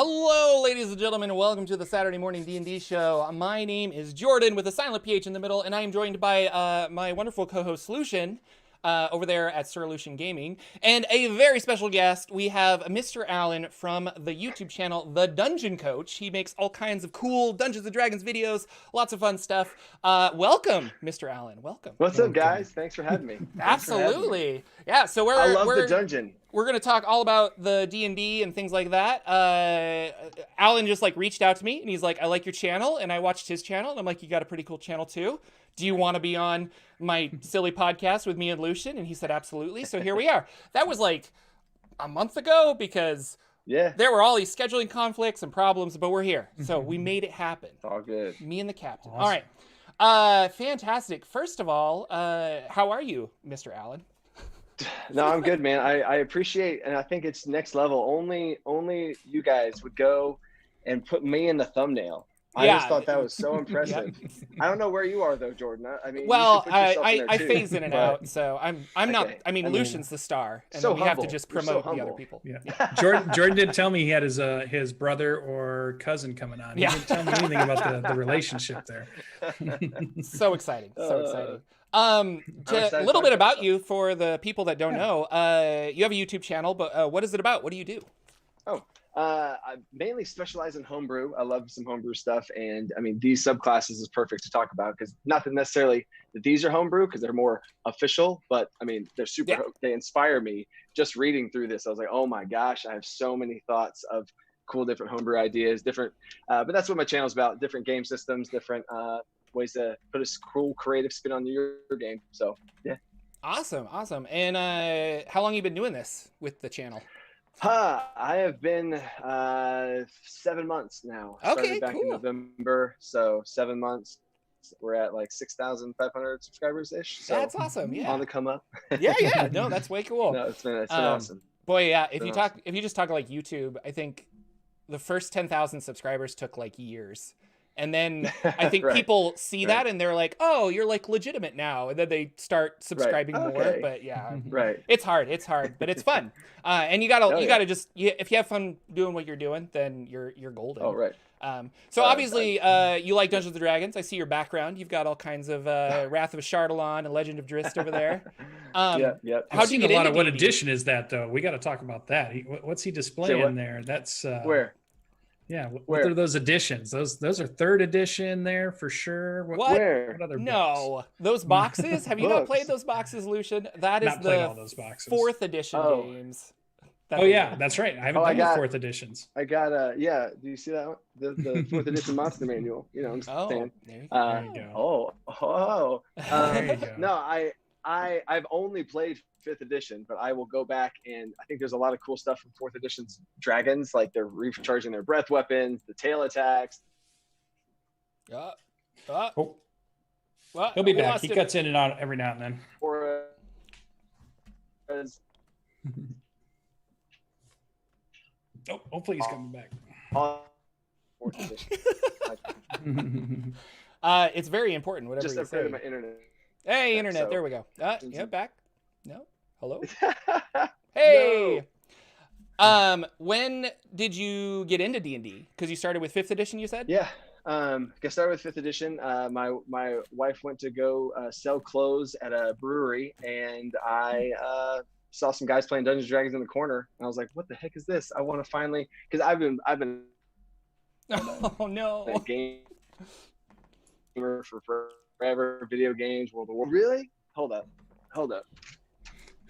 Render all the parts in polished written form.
Hello, ladies and gentlemen, and welcome to the Saturday Morning D&D Show. My name is Jordan with a silent PH in the middle, and I am joined by my wonderful co-host Lucian over there at Sir Lucian Gaming, and a very special guest. We have Mr. Allen from the YouTube channel The Dungeon Coach. He makes all kinds of cool Dungeons & Dragons videos, lots of fun stuff. Welcome, Mr. Allen. Welcome. What's up, guys? Thanks for having me. Absolutely. Yeah, so I love the dungeon. We're going to talk all about the D&D and things like that. Alan just reached out to me and he's like, I like your channel. And I watched his channel and I'm like, you got a pretty cool channel too. Do you want to be on my silly podcast with me and Lucian? And he said, absolutely. So here we are. That was like a month ago because there were all these scheduling conflicts and problems, but we're here. So we made it happen. It's all good. Me and the captain. Awesome. All right. Fantastic. First of all, how are you, Mr. Allen? No, I'm good, man. I appreciate, and I think it's next level. Only you guys would go and put me in the thumbnail. I just thought that was so impressive. I don't know where you are though, Jordan. I mean, well, I phase in and out, so I'm not. I mean, Lucian's the star, and so we have to just promote the other people. Yeah. Jordan did tell me he had his brother or cousin coming on. He didn't tell me anything about the relationship there. So exciting! So exciting. A little bit about you for the people that don't know. You have a YouTube channel, but what is it about? What do you do? I mainly specialize in homebrew. I love some homebrew stuff, and I mean these subclasses is perfect to talk about because not that necessarily that these are homebrew because they're more official, but I mean they're super. Yeah. They inspire me just reading through this. I was like, oh my gosh, I have so many thoughts of cool different homebrew ideas, different. But that's what my channel is about: different game systems, different ways to put a cool creative spin on your game. So yeah. Awesome. And how long have you been doing this with the channel? I have been 7 months now. Okay, started back in November, so 7 months. We're at like 6,500 subscribers ish. So that's awesome. Yeah, on the come up. yeah. No, that's way cool. No, it's been awesome. Boy, yeah. If you just talk like YouTube, I think the first 10,000 subscribers took like years. And then I think people see that and they're like, oh, you're like legitimate now. And then they start subscribing more. But yeah, it's hard, but it's fun. And you gotta just, if you have fun doing what you're doing, then you're golden. Oh, right. So obviously you like Dungeons & Dragons. I see your background. You've got all kinds of Wrath of Ashardalon and Legend of Drizzt over there. Yeah. How'd you get into what edition is that though? We got to talk about that. What's he displaying there? That's where? Yeah, what are those editions? Those are third edition there for sure. What other books? Those boxes? Have you not played those boxes, Lucian? That is the fourth edition games. That's right. I haven't done the fourth editions. I got do you see that one? The fourth edition monster manual. You know, I'm just saying. There you go. There you go. No, I've only played 5th edition, but I will go back and I think there's a lot of cool stuff from 4th edition's dragons, like they're recharging their breath weapons, the tail attacks. He'll be back. He cuts in and out every now and then. Hopefully he's coming back. 4th edition. It's very important. Whatever just you say. upgraded my internet. Hey, internet. So, there we go. Back. No. Hello. Hey. No. When did you get into D&D? Because you started with 5th edition, you said? Yeah. I started with 5th edition. My wife went to go sell clothes at a brewery, and I saw some guys playing Dungeons & Dragons in the corner. And I was like, "What the heck is this? I want to finally." Because I've been. Oh no. Gamer for forever. Video games, World of War. Really? Hold up.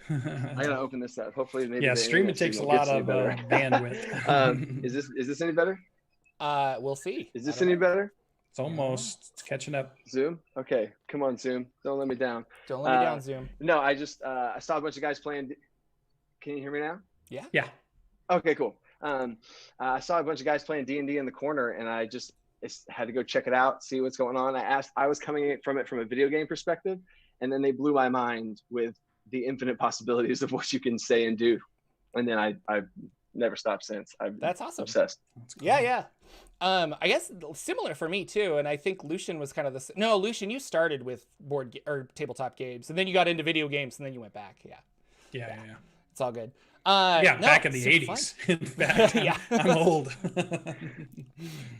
I gotta open this up. Hopefully, maybe streaming takes a lot of bandwidth. Is this any better? We'll see. Is this any better? It's almost catching up. Zoom. Okay, come on, Zoom. Don't let me down. Don't let me down, Zoom. No, I just I saw a bunch of guys playing. Can you hear me now? Yeah. Okay, cool. I saw a bunch of guys playing D&D in the corner, and I just had to go check it out, see what's going on. I was coming from it from a video game perspective, and then they blew my mind with the infinite possibilities of what you can say and do. And then I've never stopped since. That's awesome. Obsessed. Cool. Yeah. I guess similar for me too. And I think Lucian was kind of no, Lucian, you started with or tabletop games, and then you got into video games, and then you went back. Yeah. Yeah. It's all good. Yeah, no, back in the so 80s. In fact, Yeah. I'm old.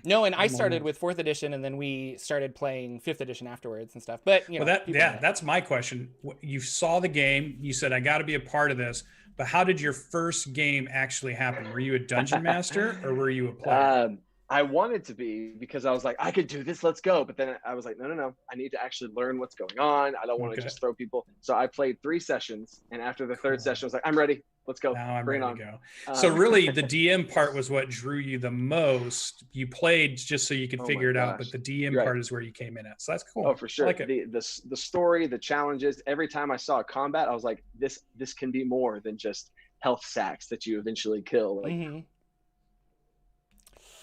No, and I I'm started old. with 4th edition, and then we started playing 5th edition afterwards and stuff. But you know, people know that. That's my question. You saw the game, you said I got to be a part of this, but how did your first game actually happen? Were you a dungeon master or were you a player? I wanted to be because I was like, I could do this. Let's go. But then I was like, no. I need to actually learn what's going on. I don't want to Okay. just throw people. So I played 3 sessions. And after the third Cool. session, I was like, I'm ready. Let's go. Now I'm Bring ready it to on. go. So Um, really the DM part was what drew you the most. You played just so you could Oh figure my it out, but gosh. the DM You're right. part is where you came in at. So that's cool. Oh, for I sure. like it. The story, the challenges, every time I saw a combat, I was like, this can be more than just health sacks that you eventually kill. Like,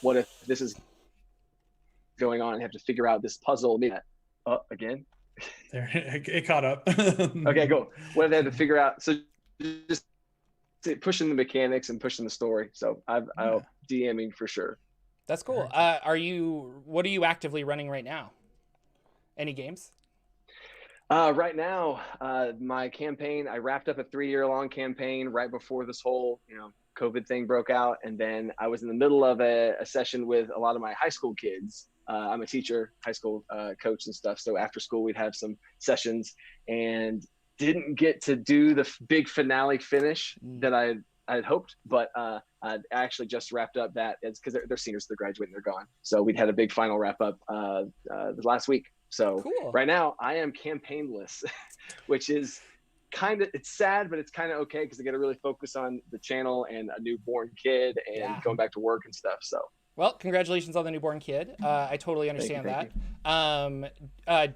what if this is going on and have to figure out this puzzle? Again? There, it caught up. Okay, go. What if they have to figure out? So just pushing the mechanics and pushing the story. So I'm DMing for sure. That's cool. What are you actively running right now? Any games? Right now, my campaign, I wrapped up a 3-year-long campaign right before this whole, COVID thing broke out. And then I was in the middle of a session with a lot of my high school kids. I'm a teacher, high school coach and stuff. So after school, we'd have some sessions and didn't get to do the big finale finish that I'd hoped, but I actually just wrapped up that. It's because they're seniors, they're graduating, they're gone. So we'd had a big final wrap up the last week. So Cool. Right now I am campaignless, which is it's sad, but it's kind of okay because I get to really focus on the channel and a newborn kid and going back to work and stuff. So. Well, congratulations on the newborn kid. I totally understand that.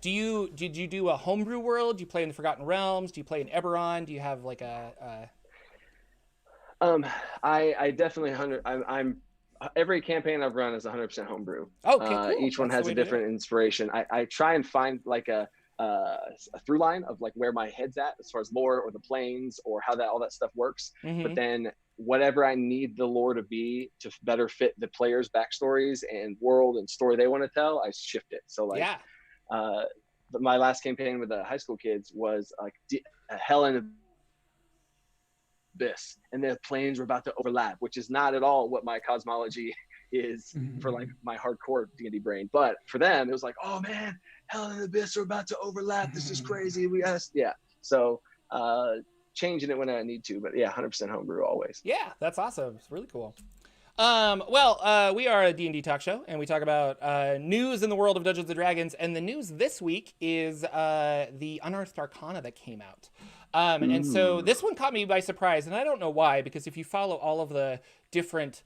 Did you do a homebrew world? Do you play in the Forgotten Realms? Do you play in Eberron? Do you have like I definitely I'm every campaign I've run is 100% homebrew. Okay, cool. Each one has a different inspiration. I try and find like a through line of like where my head's at as far as lore or the planes or how all that stuff works. But then whatever I need the lore to be to better fit the players' backstories and world and story they want to tell, I shift it. So like, my last campaign with the high school kids was like hell in the abyss, and the planes were about to overlap, which is not at all what my cosmology is for like my hardcore D&D brain. But for them, it was like, oh man, hell and the abyss are about to overlap. This is crazy. So changing it when I need to, but 100% homebrew always. Yeah, that's awesome. It's really cool. We are a D&D talk show, and we talk about news in the world of Dungeons & Dragons, and the news this week is the Unearthed Arcana that came out. And so this one caught me by surprise, and I don't know why, because if you follow all of the different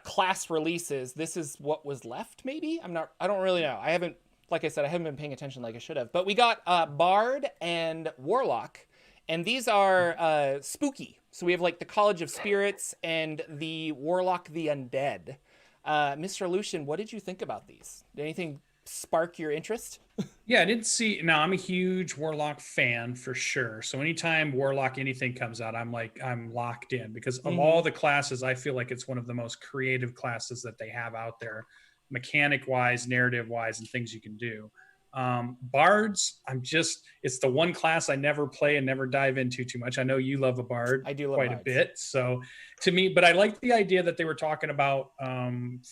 class releases, this is what was left, maybe? I don't really know. Like I said, I haven't been paying attention like I should have. But we got Bard and Warlock, and these are spooky. So we have like the College of Spirits and the Warlock the Undead. Mr. Lucian, what did you think about these? Did anything spark your interest? Yeah, I didn't see. Now, I'm a huge Warlock fan for sure. So anytime Warlock anything comes out, I'm locked in because of all the classes, I feel like it's one of the most creative classes that they have out there, mechanic wise, narrative wise, and things you can do. Bards, it's the one class I never play and never dive into too much. I know you love a bard. I do love quite bards. A bit. So to me, but I like the idea that they were talking about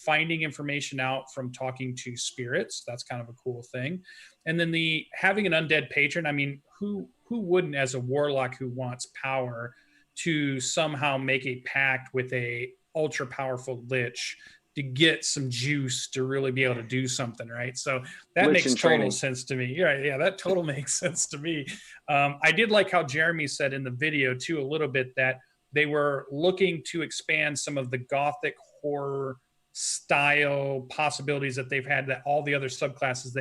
finding information out from talking to spirits. That's kind of a cool thing. And then having an undead patron. I mean, who wouldn't, as a warlock who wants power, to somehow make a pact with a ultra powerful lich to get some juice to really be able to do something, right? So that makes total sense to me. Right? Yeah, that total makes sense to me. I did like how Jeremy said in the video too, a little bit, that they were looking to expand some of the gothic horror style possibilities that they've had, that all the other subclasses,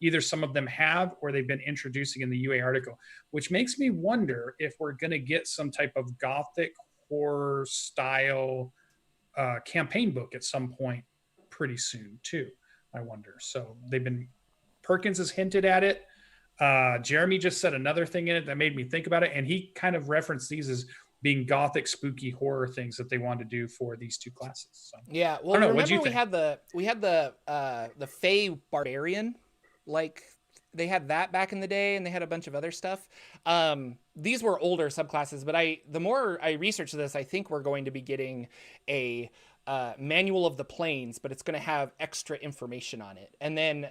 either some of them have or they've been introducing in the UA article, which makes me wonder if we're going to get some type of gothic horror style campaign book at some point pretty soon too, I wonder. So Perkins has hinted at it. Jeremy just said another thing in it that made me think about it, and he kind of referenced these as being gothic spooky horror things that they wanted to do for these two classes. So yeah, well, remember we had the Fey barbarian like that back in the day, and they had a bunch of other stuff. These were older subclasses, but the more I research this, I think we're going to be getting a manual of the planes, but it's going to have extra information on it. And then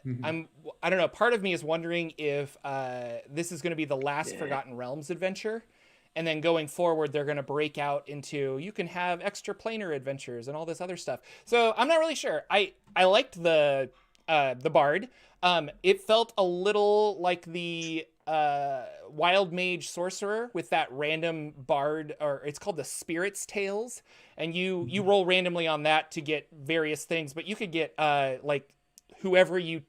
I don't know, part of me is wondering if this is going to be the last Forgotten Realms adventure. And then going forward, they're going to break out into, you can have extra planar adventures and all this other stuff. So I'm not really sure. I liked the Bard. It felt a little like the Wild Mage Sorcerer with that random Bard, or it's called the Spirit's Tales. And you roll randomly on that to get various things, but you could get like whoever you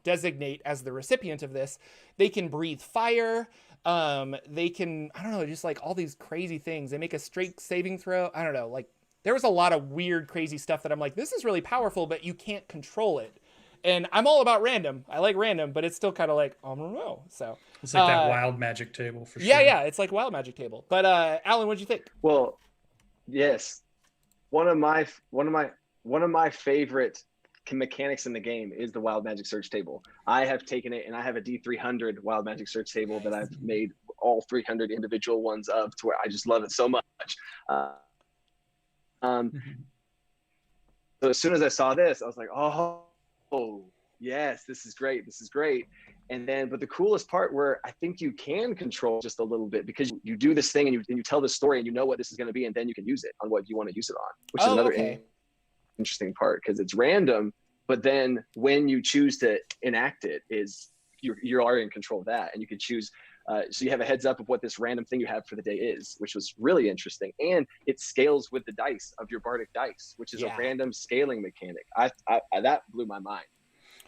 designate as the recipient of this, they can breathe fire. They can, I don't know, just like all these crazy things. They make a straight saving throw. I don't know, like there was a lot of weird, crazy stuff that I'm like, this is really powerful, but you can't control it. And I'm all about random. I like random, but it's still kind of like, I don't know. So it's like that wild magic table for sure. Yeah, it's like wild magic table. But Alan, what'd you think? Well, yes, one of my favorite mechanics in the game is the wild magic search table. I have taken it and I have a D300 wild magic search table that I've made all 300 individual ones of, to where I just love it so much. So as soon as I saw this, I was like, oh yes, this is great. And then, but the coolest part where I think you can control just a little bit, because you do this thing and you tell the story and you know what this is going to be, and then you can use it on what you want to use it on, which is another interesting part, because it's random, but then when you choose to enact it, is you are in control of that, and you can choose. So you have a heads up of what this random thing you have for the day is, which was really interesting, and it scales with the dice of your Bardic dice, which is a random scaling mechanic. I that blew my mind.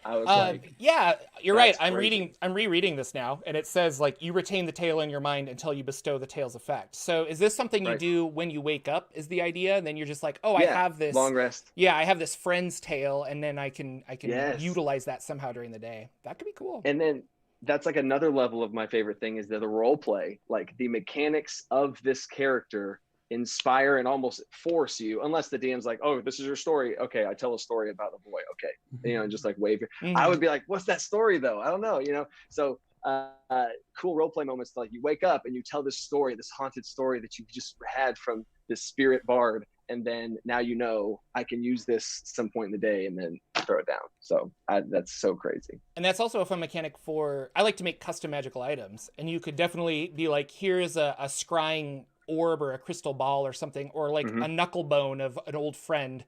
I was like, yeah, you're right. I'm crazy. rereading this now, and it says like you retain the tale in your mind until you bestow the tale's effect. So is this something you do when you wake up, is the idea? And then you're just like, oh, I have this long rest. Yeah, I have this friend's tale, and then I can utilize that somehow during the day. That could be cool. And then that's like another level of my favorite thing is the role play, like the mechanics of this character inspire and almost force you, unless the DM's like, oh, this is your story. Okay, I tell a story about the boy. Okay. And just like wave it. I would be like, what's that story though? I don't know, So cool role play moments, like you wake up and you tell this story, this haunted story that you just had from this spirit bard. And then now I can use this some point in the day and then throw it down. So that's so crazy. And that's also a fun mechanic I like to make custom magical items. And you could definitely be like, here's a scrying orb or a crystal ball or something, or like a knuckle bone of an old friend.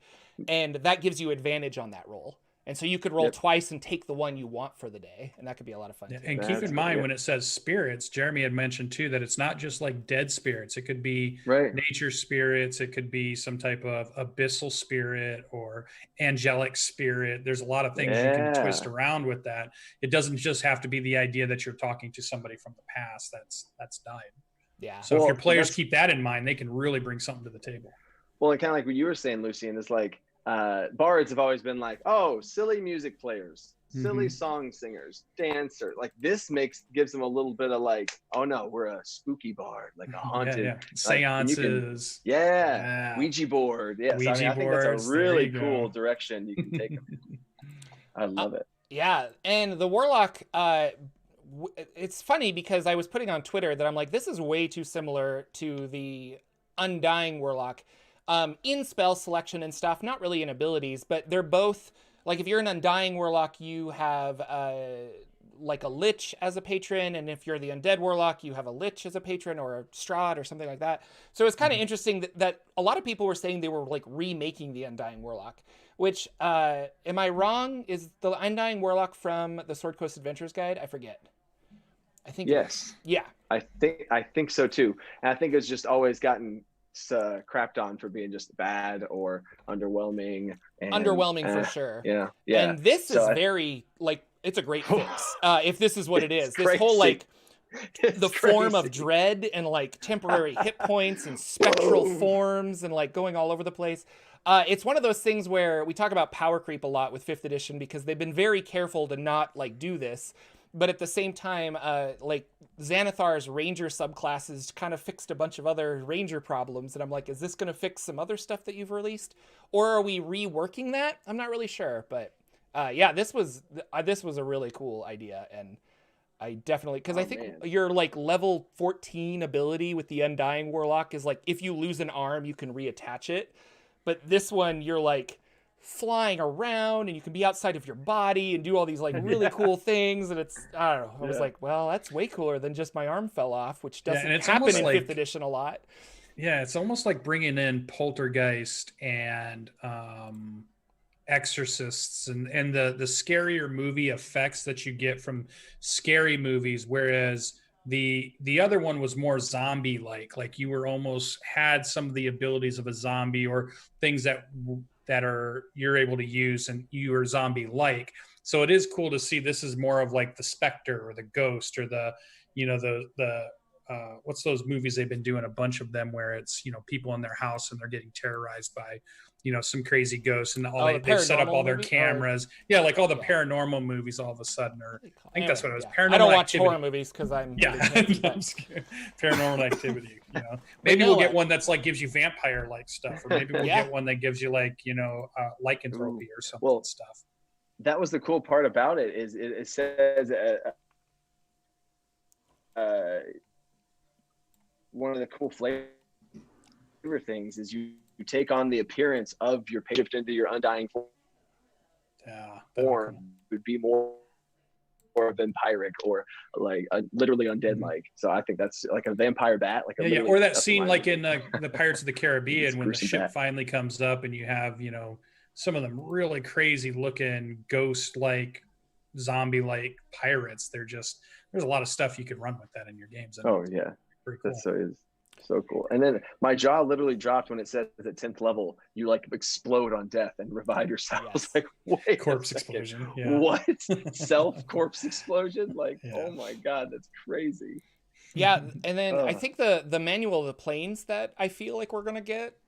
And that gives you advantage on that roll. And so you could roll twice and take the one you want for the day. And that could be a lot of fun. Yeah, and keep in mind when it says spirits, Jeremy had mentioned too, that it's not just like dead spirits. It could be nature spirits. It could be some type of abyssal spirit or angelic spirit. There's a lot of things you can twist around with that. It doesn't just have to be the idea that you're talking to somebody from the past that's died. Yeah. So if your players keep that in mind, they can really bring something to the table. Well, and kind of like what you were saying, Lucian, is like, bards have always been like, oh, silly music players, silly song singers, dancer. Like this gives them a little bit of like, oh no, we're a spooky bard, like a haunted seances. Ouija board. Yeah, Ouija so, I think that's a really cool direction you can take them. I love it. Yeah, and the warlock. It's funny because I was putting on Twitter that I'm like, this is way too similar to the Undying Warlock. In spell selection and stuff, not really in abilities, but they're both, like if you're an Undying Warlock, you have like a Lich as a patron, and if you're the Undead Warlock, you have a Lich as a patron or a Strahd or something like that. So it's kind of interesting that a lot of people were saying they were like remaking the Undying Warlock, which, am I wrong? Is the Undying Warlock from the Sword Coast Adventures Guide? I forget. I think yes. Yeah. I think so too. And I think it's just always gotten crapped on for being just bad or underwhelming. For sure. Yeah. And this is very like, it's a great fix. If this is what it is, this whole like the form of dread and like temporary hit points and spectral forms and like going all over the place. It's one of those things where we talk about power creep a lot with 5th edition because they've been very careful to not like do this. But at the same time, like Xanathar's ranger subclasses kind of fixed a bunch of other ranger problems. And I'm like, is this going to fix some other stuff that you've released? Or are we reworking that? I'm not really sure. But Yeah, this was a really cool idea, and I definitely, because I think man. your like level 14 ability with the Undying Warlock is like if you lose an arm, you can reattach it. But this one, you're like flying around and you can be outside of your body and do all these like really cool things. And it's, I don't know. I was like, well, that's way cooler than just my arm fell off, which doesn't happen in 5th edition a lot. Yeah, it's almost like bringing in Poltergeist and Exorcists and the scarier movie effects that you get from scary movies, whereas the other one was more zombie like you were almost had some of the abilities of a zombie or things that are you're able to use and you are zombie like. So it is cool to see this is more of like the specter or the ghost or the what's those movies they've been doing a bunch of them where it's people in their house and they're getting terrorized by some crazy ghosts and all they set up all their cameras like all the paranormal movies all of a sudden or I think that's what it was. Paranormal I don't watch Activity. horror movies because I'm Paranormal Activity. Maybe we'll get one that's like gives you vampire like stuff, or maybe we'll get one that gives you like lycanthropy or something stuff. That was the cool part about it is it says one of the cool flavor things is you take on the appearance of your patient into your undying form. Would be more vampiric or like literally undead like. So I think that's like a vampire bat, like or that scene like in the Pirates of the Caribbean when the ship finally comes up and you have some of them really crazy looking ghost like zombie like pirates. There's a lot of stuff you can run with that in your games. Pretty cool. That's so cool. And then my jaw literally dropped when it says at 10th level you like explode on death and revive yourself. I was like, wait, corpse explosion. What? Self corpse explosion? Like, oh my god, that's crazy. Yeah, and then I think the manual of the planes that I feel like we're gonna get,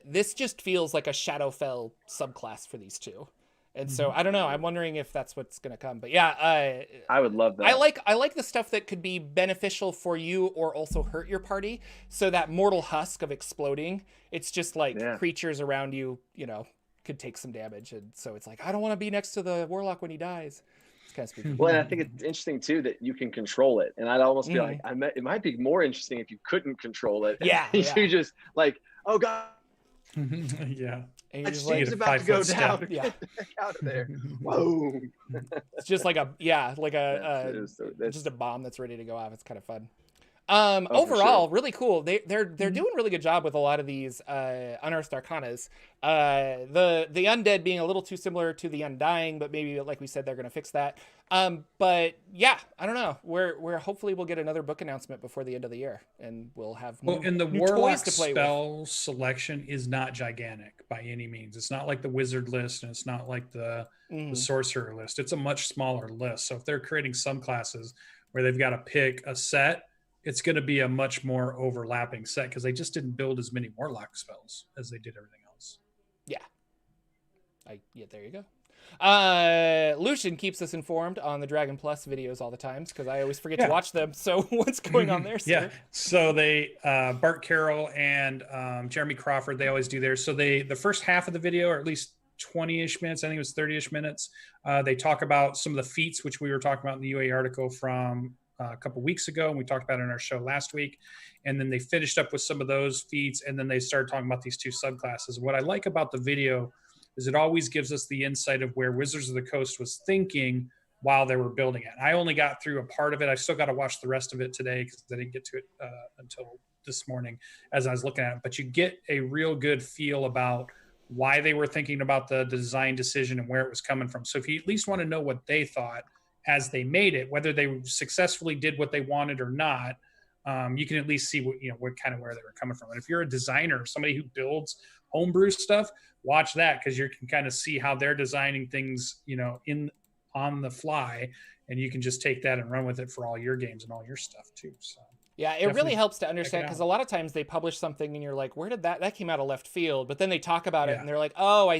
this just feels like a Shadowfell subclass for these two. And so I don't know. I'm wondering if that's what's going to come. But yeah, I would love that. I like the stuff that could be beneficial for you or also hurt your party. So that mortal husk of exploding, it's just like creatures around you, could take some damage. And so it's like, I don't want to be next to the warlock when he dies. It's kind of spooky. Well, and I think it's interesting too that you can control it. And I'd almost be like, it might be more interesting if you couldn't control it. Yeah. You just like, oh god. Yeah. And that steam's about to go down. Yeah. Get the heck out of there. Whoa. It's just like just a bomb that's ready to go off. It's kind of fun. Overall, really cool. They're doing a really good job with a lot of these Unearthed Arcanas. The Undead being a little too similar to the Undying, but maybe like we said, they're gonna fix that. But yeah, I don't know. We're hopefully we'll get another book announcement before the end of the year, and we'll have new Warlock toys to play spell with. Selection is not gigantic by any means. It's not like the Wizard list, and it's not like the Sorcerer list. It's a much smaller list. So if they're creating some classes where they've got to pick a set, it's going to be a much more overlapping set because they just didn't build as many Warlock spells as they did everything else. Yeah. There you go. Lucian keeps us informed on the Dragon Plus videos all the time because I always forget to watch them. So what's going on there, sir? Yeah. So they, Bart Carroll and Jeremy Crawford, they always do theirs. So the first half of the video, or at least 20-ish minutes, I think it was 30-ish minutes, they talk about some of the feats, which we were talking about in the UA article from a couple weeks ago, and we talked about it in our show last week. And then they finished up with some of those feats, and then they started talking about these two subclasses. What I like about the video is it always gives us the insight of where Wizards of the Coast was thinking while they were building it. I only got through a part of it. I still got to watch the rest of it today because I didn't get to it until this morning as I was looking at it. But you get a real good feel about why they were thinking about the design decision and where it was coming from. So if you at least want to know what they thought as they made it, whether they successfully did what they wanted or not, you can at least see what kind of where they were coming from. And if you're a designer, somebody who builds homebrew stuff, watch that because you can kind of see how they're designing things, on the fly, and you can just take that and run with it for all your games and all your stuff too. So yeah, it really helps to understand because a lot of times they publish something and you're like, where did that came out of left field? But then they talk about it and they're like, oh,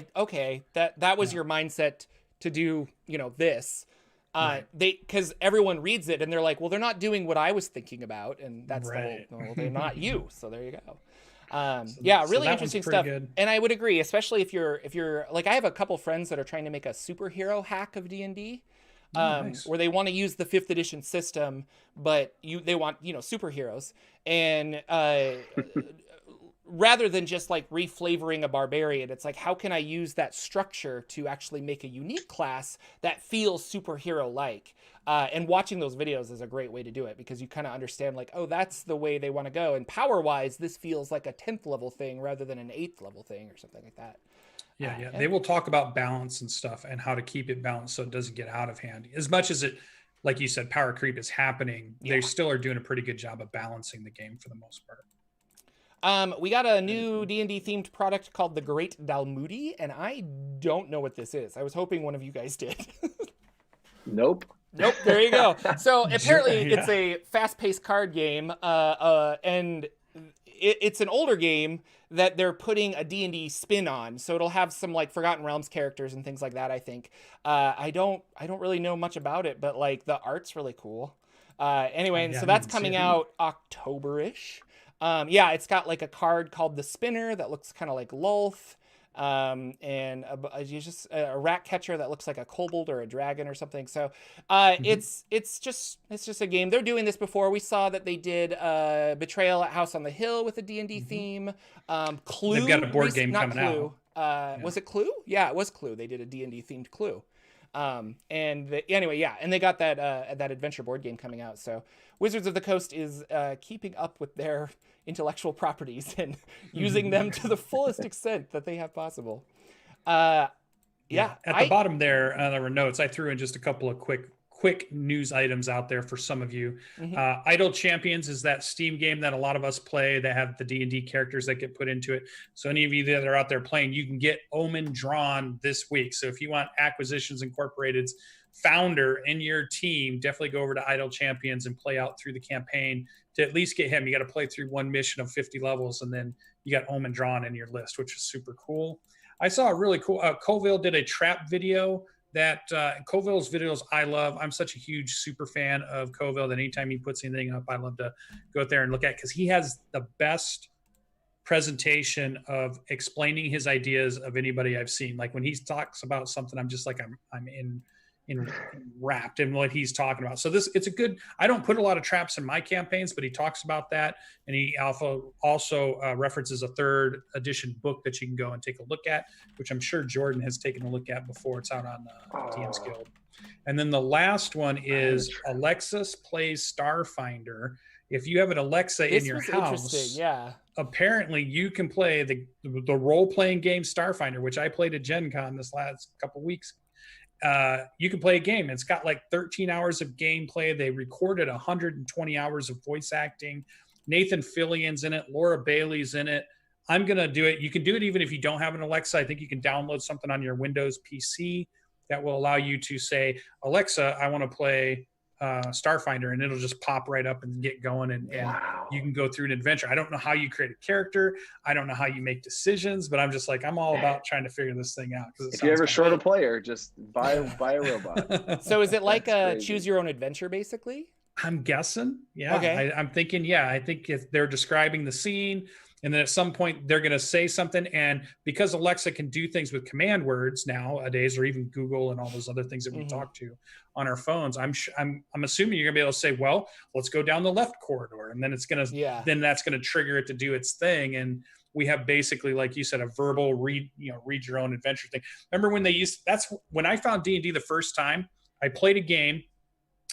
that was your mindset to do, this. Because everyone reads it and they're like, well, they're not doing what I was thinking about, and that's the whole. Well, they're not you, so there you go. Yeah, So really that interesting one's pretty stuff. good. And I would agree, especially if you're like, I have a couple friends that are trying to make a superhero hack of D&D. Nice. Where they want to use the 5th edition system, but they want, superheroes. And rather than just like reflavoring a barbarian, it's like, how can I use that structure to actually make a unique class that feels superhero like? And watching those videos is a great way to do it, because you kind of understand like, oh, that's the way they want to go. And power wise, this feels like a 10th level thing rather than an 8th level thing or something like that. Yeah. They will talk about balance and stuff and how to keep it balanced so it doesn't get out of hand. As much as it, like you said, power creep is happening, they still are doing a pretty good job of balancing the game for the most part. We got a new D&D themed product called the Great Dalmudi, and I don't know what this is. I was hoping one of you guys did. Nope. Nope, there you go. So apparently Yeah. it's a fast-paced card game, and it's an older game that they're putting a D&D spin on. So it'll have some like Forgotten Realms characters and things like that, I think. I don't really know much about it, but like the art's really cool. Anyway, and so that's coming out October-ish. It's got like a card called the Spinner that looks kind of like Lolth. And just a rat catcher that looks like a kobold or a dragon or something. So it's just a game. They're doing this before. We saw that they did Betrayal at House on the Hill with a D&D theme. Clue. They've got a board game coming out. Was it Clue? Yeah, it was Clue. They did a D&D themed Clue. And they got that adventure board game coming out. So Wizards of the Coast is keeping up with their intellectual properties and using them to the fullest extent that they have possible. At the bottom there, there were notes. I threw in just a couple of quick news items out there for some of you. Idle Champions is that Steam game that a lot of us play that have the D&D characters that get put into it. So any of you that are out there playing, you can get Omen drawn this week. So if you want Acquisitions Incorporated's founder in your team, definitely go over to Idle Champions and play out through the campaign to at least get him. You got to play through one mission of 50 levels, and then you got Omen drawn in your list, which is super cool. I saw a really cool, Colville did a trap video that Colville's videos I love. I'm such a huge super fan of Colville that anytime he puts anything up, I love to go out there and look at, because he has the best presentation of explaining his ideas of anybody I've seen. Like when he talks about something, I'm just like, I'm wrapped in what he's talking about. So it's a good, I don't put a lot of traps in my campaigns, but he talks about that. And he also references a 3rd edition book that you can go and take a look at, which I'm sure Jordan has taken a look at before. It's out on DMsGuild. And then the last one is Alexis Plays Starfinder. If you have an Alexa in your house, apparently you can play the role-playing game Starfinder, which I played at Gen Con this last couple weeks. You can play a game. It's got like 13 hours of gameplay. They recorded 120 hours of voice acting. Nathan Fillion's in it. Laura Bailey's in it. I'm going to do it. You can do it even if you don't have an Alexa. I think you can download something on your Windows PC that will allow you to say, Alexa, I want to play Starfinder, and it'll just pop right up and get going, and you can go through an adventure. I don't know how you create a character. I don't know how you make decisions, but I'm just like, I'm all about trying to figure this thing out. If you ever short a player, just buy a robot. So is it like a choose your own adventure, basically? I'm guessing. Yeah. Okay. I'm thinking, I think if they're describing the scene, and then at some point they're going to say something. And because Alexa can do things with command words nowadays, or even Google and all those other things that we talk to on our phones, I'm assuming you're gonna be able to say, well, let's go down the left corridor. And then it's going to, then that's going to trigger it to do its thing. And we have basically, like you said, a verbal read your own adventure thing. Remember when that's when I found D&D the first time. I played a game.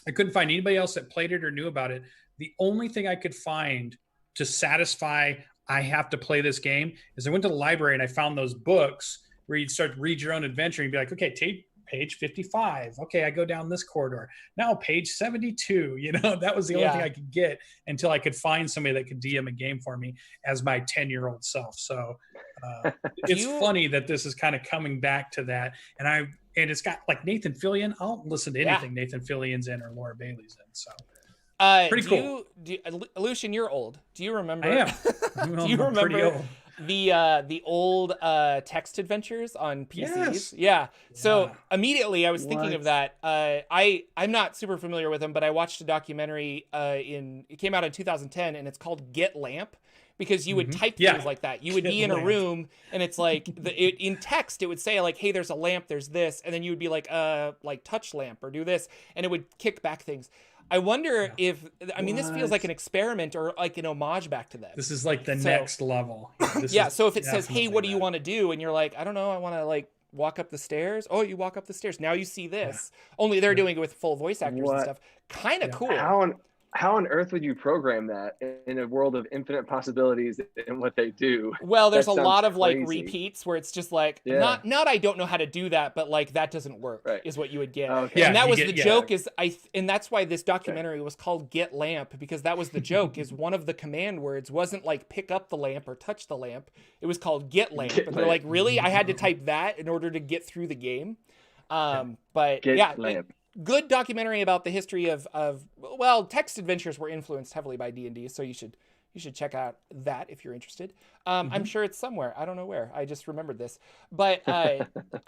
I couldn't find anybody else that played it or knew about it. The only thing I could find to satisfy I have to play this game is I went to the library and I found those books where you'd start to read your own adventure and be like, okay, page 55. Okay, I go down this corridor. Now page 72. That was the only thing I could get until I could find somebody that could DM a game for me as my 10-year-old self. So it's funny that this is kind of coming back to that. And it's got like Nathan Fillion. I'll listen to anything Nathan Fillion's in or Laura Bailey's in. So pretty cool. Lucian, you're old. Do you remember? I am. Do you remember pretty old. the old text adventures on PCs? Yes. So immediately I was thinking of that. I'm not super familiar with them, but I watched a documentary it came out in 2010, and it's called Get Lamp, because you would type Yeah. things like that. You would be Get in a lamp. room and it's like in text, it would say like, hey, there's a lamp, there's this. And then you would be like touch lamp or do this. And it would kick back things. I wonder if, I mean, this feels like an experiment or like an homage back to them. This is like the next level. So if it says, hey, definitely what do you that. want to do? And you're like, I don't know, I want to like walk up the stairs. Oh, you walk up the stairs. Now you see this. Only they're doing it with full voice actors and stuff. Kind of cool. How on earth would you program that in a world of infinite possibilities in what they do? Well, there's a That lot of sounds like crazy. repeats where it's just like not I don't know how to do that, but like that doesn't work is what you would get. Okay. And that was the joke and that's why this documentary was called Get Lamp, because that was the joke is one of the command words wasn't like pick up the lamp or touch the lamp. It was called Get Lamp. And they're like, really? I had to type that in order to get through the game. But Get Lamp. Good documentary about the history of well, text adventures were influenced heavily by D&D, so you should check out that if you're interested. I'm sure it's somewhere. I don't know where. I just remembered this, but I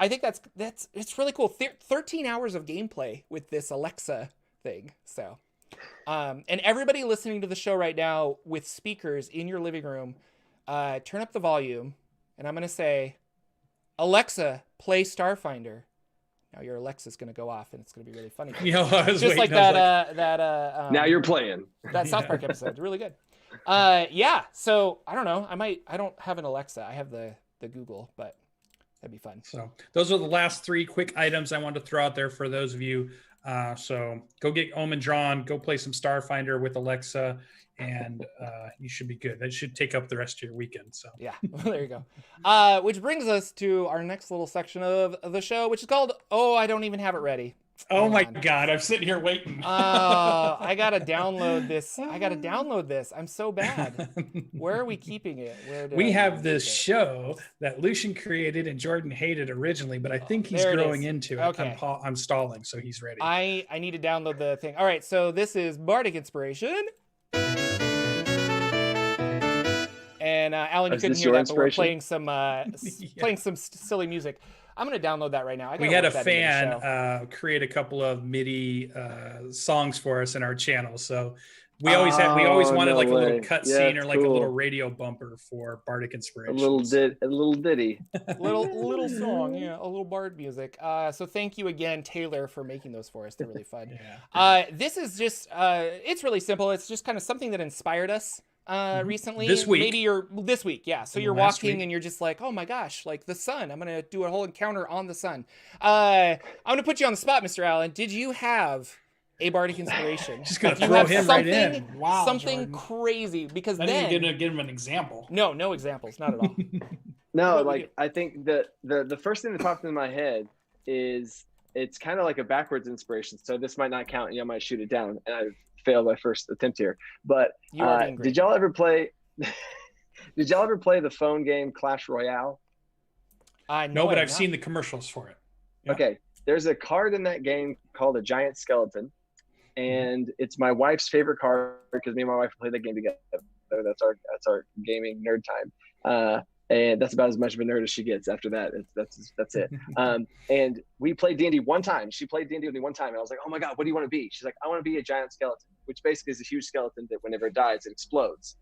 think it's really cool. 13 hours of gameplay with this Alexa thing. So, and everybody listening to the show right now with speakers in your living room, turn up the volume, and I'm gonna say, Alexa, play Starfinder. Now your Alexa's going to go off, and it's going to be really funny. Just like that. Now you're playing that South Park episode. Really good. So I don't know. I don't have an Alexa. I have the Google, but that'd be fun. So those are the last 3 quick items I wanted to throw out there for those of you. So go get Omen drawn. Go play some Starfinder with Alexa, and you should be good. That should take up the rest of your weekend. So yeah, there you go. Which brings us to our next little section of the show, which is called "Oh, I don't even have it ready." Oh my God, I'm sitting here waiting. I gotta download this. I'm so bad. Where are we keeping it? We have this show that Lucian created and Jordan hated originally, but I think he's growing into it. Okay. I'm stalling, so he's ready. I need to download the thing. All right, so this is Bardic Inspiration. And Alan, you couldn't hear that, but we're playing some silly music. I'm going to download that right now. We had a fan create a couple of MIDI songs for us in our channel. So we always wanted like a little cutscene or like a little radio bumper for Bardic Inspiration. A little ditty. little song, a little bard music. So thank you again, Taylor, for making those for us. They're really fun. This is just it's really simple. It's just kind of something that inspired us recently. This week. Maybe this week, yeah. So you're walking and you're just like, oh my gosh, like the sun. I'm gonna do a whole encounter on the sun. I'm gonna put you on the spot, Mr. Allen. Did you have a Bardic Inspiration? Just gonna throw him right in. Wow, something crazy, because then you're gonna give him an example. No examples, not at all. No, like I think the first thing that popped into my head is it's kind of like a backwards inspiration. So this might not count, and I might shoot it down, and I failed my first attempt here. But did y'all ever play? Did y'all ever play the phone game Clash Royale? No, but I've seen the commercials for it. Yeah. Okay, there's a card in that game called a giant skeleton, and it's my wife's favorite card because me and my wife play that game together. That's our gaming nerd time. And that's about as much of a nerd as she gets. After that, that's it. And we played D&D one time. She played D&D with me one time, and I was like, "Oh my God, what do you want to be?" She's like, "I want to be a giant skeleton," which basically is a huge skeleton that whenever it dies, it explodes.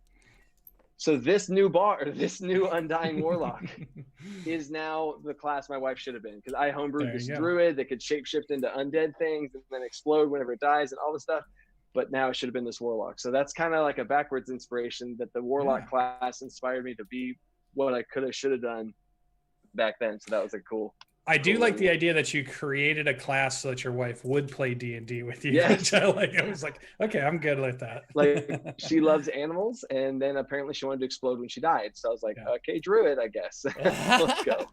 So this new Undying Warlock is now the class my wife should have been, because I homebrewed this druid that could shapeshift into undead things and then explode whenever it dies and all this stuff. But now it should have been this warlock. So that's kind of like a backwards inspiration, that the warlock class inspired me to be what I could have, should have done back then. So that was a cool. I do like the idea that you created a class so that your wife would play D&D with you. Yeah. I was like, okay, I'm good with that. Like, she loves animals, and then apparently she wanted to explode when she died. So I was like, okay, druid, I guess. Let's go.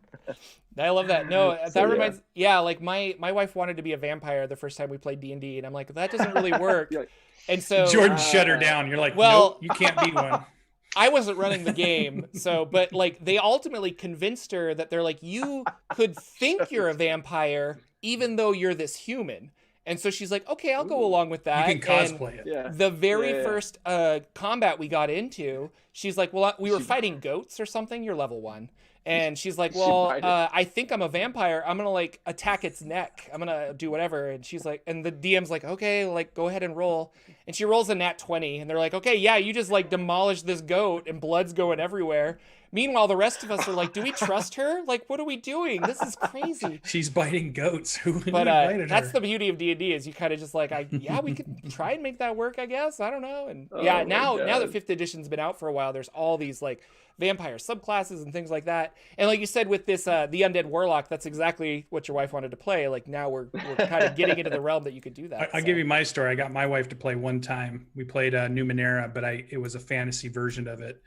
I love that. No, that reminds. Yeah, like my wife wanted to be a vampire the first time we played D&D, and I'm like, that doesn't really work. And so Jordan shut her down. You're like, nope, you can't be one. I wasn't running the game, but like they ultimately convinced her that they're like, you could think you're a vampire even though you're this human. And so she's like, okay, I'll go along with that. You can cosplay it. Yeah. The very first combat we got into, she's like, well, we were fighting goats or something. You're level 1. And she's like, well, I think I'm a vampire. I'm going to like attack its neck. I'm going to do whatever. And she's like, and the DM's like, okay, like go ahead and roll. and she rolls a nat 20, and they're like, okay, yeah, you just like demolished this goat and blood's going everywhere. Meanwhile, the rest of us are like, do we trust her? Like, what are we doing? This is crazy. She's biting goats. Who But invited her? that's the beauty of D&D is you kind of just like, yeah, we could try and make that work, I guess. I don't know. And now that 5th edition's been out for a while, there's all these like vampire subclasses and things like that. And like you said with this, the Undead Warlock, that's exactly what your wife wanted to play. Like now we're kind of getting into the realm that you could do that. I'll give you my story. I got my wife to play one time. We played Numenera, but it was a fantasy version of it.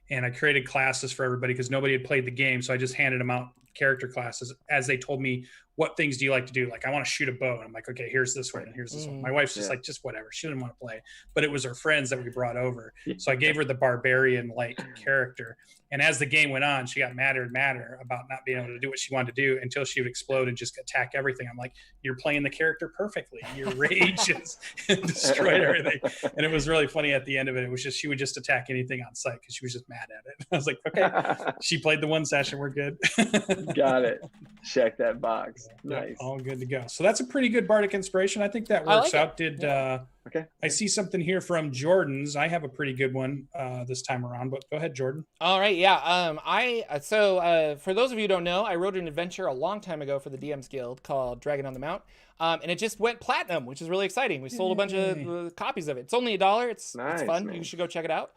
And I created classes for everybody because nobody had played the game. So I just handed them out character classes as they told me, what things do you like to do? Like, I want to shoot a bow. And I'm like, okay, here's this one and here's this one. My wife's just like, just whatever. She didn't want to play. But it was her friends that we brought over. So I gave her the barbarian-like character. And as the game went on, she got madder and madder about not being able to do what she wanted to do until she would explode and just attack everything. I'm like, you're playing the character perfectly. Your rage has destroyed everything. And it was really funny at the end of it. It was just, she would just attack anything on sight because she was just mad at it. I was like, okay, she played the one session. We're good. Got it. Check that box. Nice. Yeah, all good to go. So that's a pretty good Bardic inspiration. I think that works out. Okay. I see something here from Jordan's. I have a pretty good one this time around, but go ahead, Jordan. All right. Yeah. For those of you who don't know, I wrote an adventure a long time ago for the DMs Guild called Dragon on the Mount. And it just went platinum, which is really exciting. We sold a bunch of copies of it. It's only $1. It's fun. Man. You should go check it out.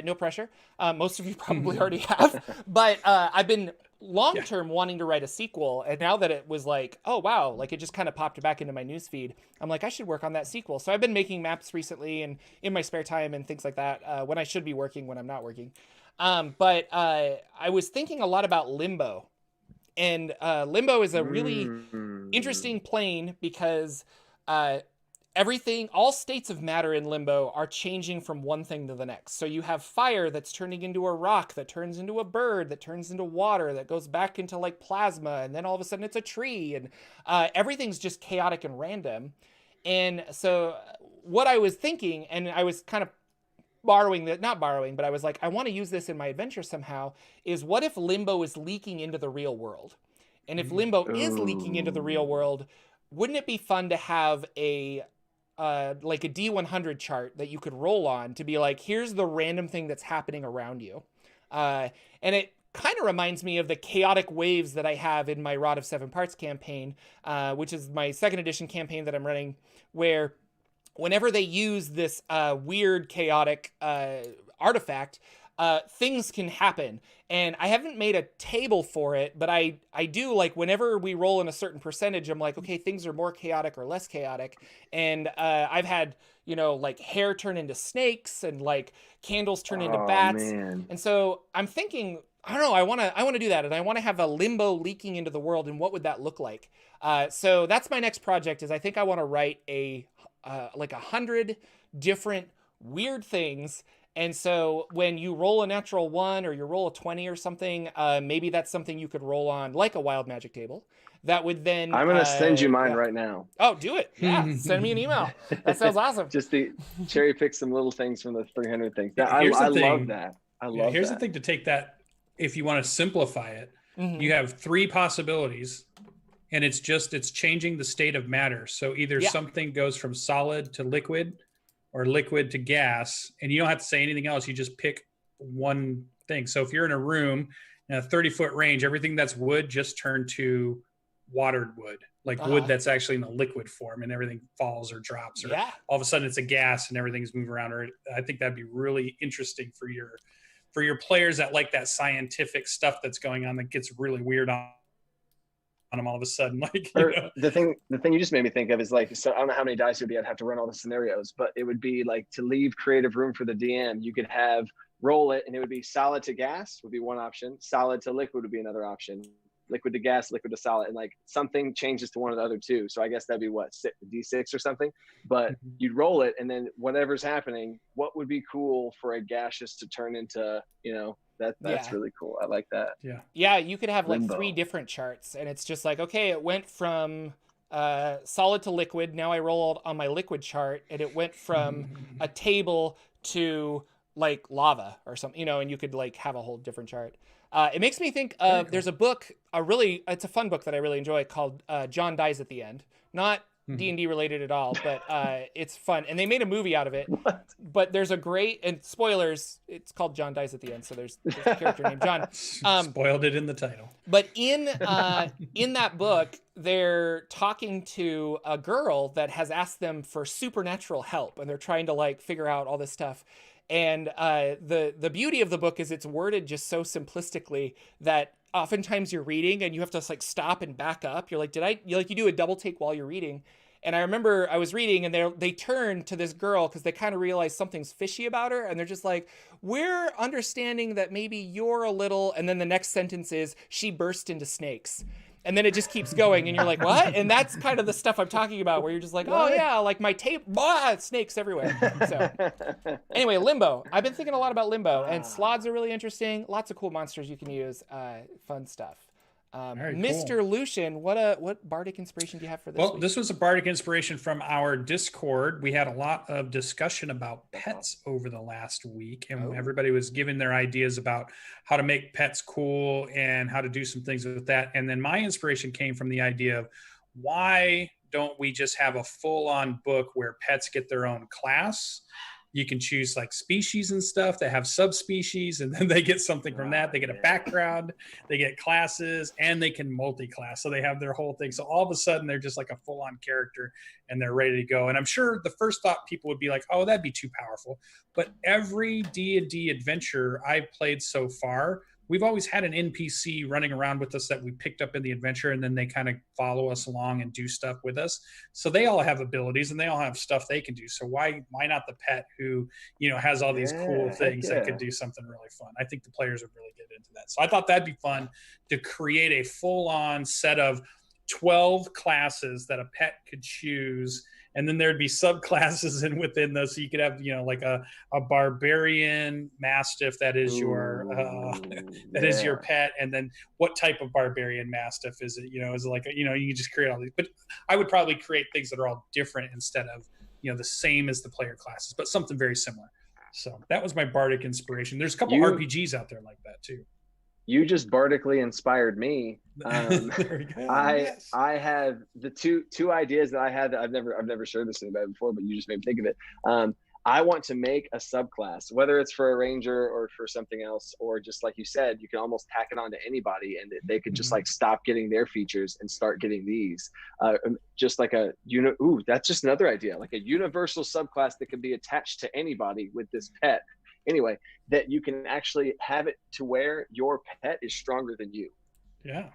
No pressure. Most of you probably already have, but I've been long-term wanting to write a sequel. And now that it was like, oh, wow, like it just kind of popped back into my newsfeed. I'm like, I should work on that sequel. So I've been making maps recently and in my spare time and things like that when I should be working, when I'm not working. But I was thinking a lot about Limbo. And Limbo is a really interesting plane because all states of matter in Limbo are changing from one thing to the next. So you have fire that's turning into a rock, that turns into a bird, that turns into water, that goes back into like plasma, and then all of a sudden it's a tree, and everything's just chaotic and random. And so what I was thinking, and I was kind of not borrowing, but I was like, I want to use this in my adventure somehow, is what if Limbo is leaking into the real world? And if Limbo is leaking into the real world, wouldn't it be fun to have like a D100 chart that you could roll on to be like, here's the random thing that's happening around you. And it kind of reminds me of the chaotic waves that I have in my Rod of Seven Parts campaign, which is my 2nd edition campaign that I'm running, where whenever they use this weird chaotic artifact, things can happen. And I haven't made a table for it, but I do, like, whenever we roll in a certain percentage, I'm like, okay, things are more chaotic or less chaotic. And I've had, like hair turn into snakes and like candles turn into bats. Man. And so I'm thinking, I don't know, I want to do that. And I want to have a Limbo leaking into the world. And what would that look like? So that's my next project, is I think I want to write like 100 different weird things. And so when you roll a natural 1 or you roll a 20 or something, maybe that's something you could roll on like a wild magic table. That would then... I'm going to send you mine right now. Oh, do it. Yeah, send me an email. That sounds awesome. Just to cherry pick some little things from the 300 things. I love that. Here's the thing to take that, if you want to simplify it, you have 3 possibilities, and it's changing the state of matter. So either something goes from solid to liquid, or liquid to gas, and you don't have to say anything else. You just pick one thing. So if you're in a room in a 30-foot range, everything that's wood just turned to watered wood, like wood that's actually in the liquid form, and everything falls or drops, or all of a sudden it's a gas and everything's moving around. Or I think that'd be really interesting for your players that like that scientific stuff that's going on that gets really weird on them all of a sudden. Like, the thing you just made me think of is like, so I don't know how many dice it would be. I'd have to run all the scenarios, but it would be like, to leave creative room for the DM, you could have roll it, and it would be solid to gas would be one option, solid to liquid would be another option, liquid to gas, liquid to solid, and like something changes to one of the other two. So I guess that'd be what, D6 or something. But you'd roll it, and then whatever's happening, what would be cool for a gaseous to turn into, that's really cool. I like that. Yeah, you could have like Limbo. 3 different charts, and it's just like, okay, it went from solid to liquid. Now I rolled on my liquid chart, and it went from a table to like lava or something, and you could like have a whole different chart. It makes me think there's a book, it's a fun book that I really enjoy, called John Dies at the End. Not D&D related at all, but it's fun. And they made a movie out of it. What? But there's a great, and spoilers, it's called John Dies at the End, so there's a character named John. Spoiled it in the title. But in that book, they're talking to a girl that has asked them for supernatural help, and they're trying to like figure out all this stuff. And the beauty of the book is it's worded just so simplistically that oftentimes you're reading and you have to like stop and back up. You're like, you do a double take while you're reading. And I remember I was reading and they turn to this girl because they kind of realize something's fishy about her. And they're just like, we're understanding that maybe you're a little, and then the next sentence is, she burst into snakes. And then it just keeps going and you're like, what? And that's kind of the stuff I'm talking about where you're just like, oh yeah, like my tape, snakes everywhere. So anyway, Limbo. I've been thinking a lot about Limbo, and slots are really interesting. Lots of cool monsters you can use. Fun stuff. Mr. Cool. Lucian, what Bardic inspiration do you have for this week? This was a Bardic inspiration from our Discord. We had a lot of discussion about pets over the last week, and everybody was giving their ideas about how to make pets cool and how to do some things with that. And then my inspiration came from the idea of, why don't we just have a full-on book where pets get their own class? You can choose like species and stuff that have subspecies, and then they get something from that. They get a background, they get classes, and they can multi-class. So they have their whole thing. So all of a sudden they're just like a full-on character and they're ready to go. And I'm sure the first thought people would be like, oh, that'd be too powerful. But every D&D adventure I've played so far, we've always had an NPC running around with us that we picked up in the adventure, and then they kind of follow us along and do stuff with us. So they all have abilities and they all have stuff they can do. So why not the pet who, has all these cool things that could do something really fun? I think the players would really get into that. So I thought that'd be fun to create a full-on set of 12 classes that a pet could choose. And then there'd be subclasses within those. So you could have, like a barbarian mastiff that is your is your pet. And then what type of barbarian mastiff is it? Is it like, you can just create all these. But I would probably create things that are all different instead of, the same as the player classes, but something very similar. So that was my Bardic inspiration. There's a couple RPGs out there like that too. You just bardically inspired me. I have the two ideas that I had that I've never shared this to anybody before, but you just made me think of it. I want to make a subclass, whether it's for a ranger or for something else, or just like you said, you can almost tack it on to anybody and they could just like stop getting their features and start getting these. Just like that's just another idea, like a universal subclass that can be attached to anybody with this pet. Anyway, that you can actually have it to where your pet is stronger than you. Yeah.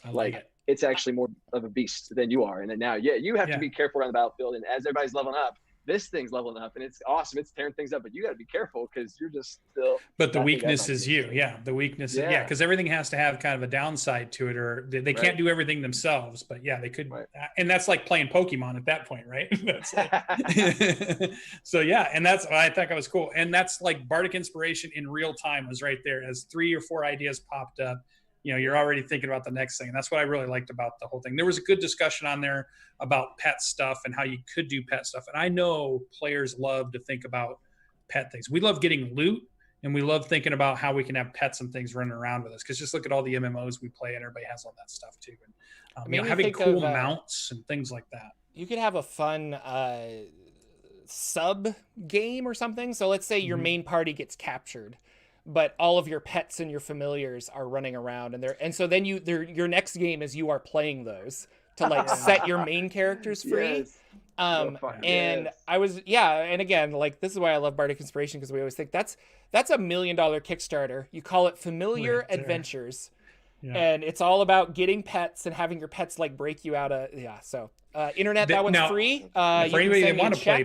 I like it. It's actually more of a beast than you are. And then now, you have to be careful around the battlefield. And as everybody's leveling up, this thing's leveling up and it's awesome. It's tearing things up, but you got to be careful because you're just still. But the weakness is you. Yeah. The weakness. Yeah. Because everything has to have kind of a downside to it, or they can't do everything themselves, but they could. Right. And that's like playing Pokemon at that point, right? That's like, so and that's, I thought it was cool. And that's like Bardic inspiration in real time was right there as 3 or 4 ideas popped up. You're already thinking about the next thing. And that's what I really liked about the whole thing. There was a good discussion on there about pet stuff and how you could do pet stuff. And I know players love to think about pet things. We love getting loot, and we love thinking about how we can have pets and things running around with us. Because just look at all the MMOs we play, and everybody has all that stuff too. And having cool mounts and things like that. You could have a fun sub game or something. So let's say your main party gets captured, but all of your pets and your familiars are running around, and so then your next game is you are playing those to like set your main characters free. And I was and again, like, this is why I love Bardic Inspiration, because we always think that's $1 million Kickstarter. You call it Familiar Adventures. And it's all about getting pets and having your pets like break you out of so internet, that one's free. For anybody that want to play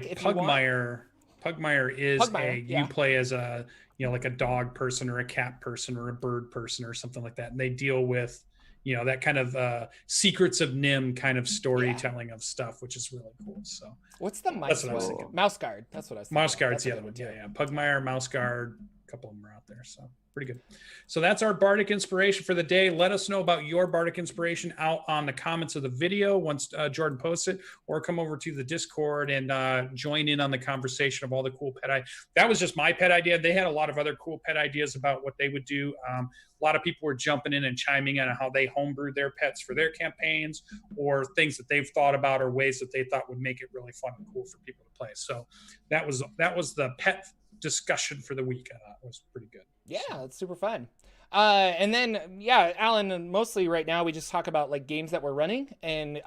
Pugmire is you play as a like a dog person or a cat person or a bird person or something like that, and they deal with that kind of secrets of Nim kind of storytelling of stuff, which is really cool. So what's the mice one? Mouse Guard. That's what I was thinking. Mouse Guard's the other one. Yeah. Pugmire, Mouse Guard, couple of them are out there, so pretty good. So that's our Bardic inspiration for the day. Let us know about your Bardic inspiration out on the comments of the video once Jordan posts it, or come over to the Discord and join in on the conversation of all the cool pet. That was just my pet idea. They had a lot of other cool pet ideas about what they would do. A lot of people were jumping in and chiming in on how they homebrewed their pets for their campaigns, or things that they've thought about, or ways that they thought would make it really fun and cool for people to play. So that was the pet discussion for the week. I thought it was pretty good. Yeah, it's super fun. And then, yeah, Alan, mostly right now we just talk about like games that we're running and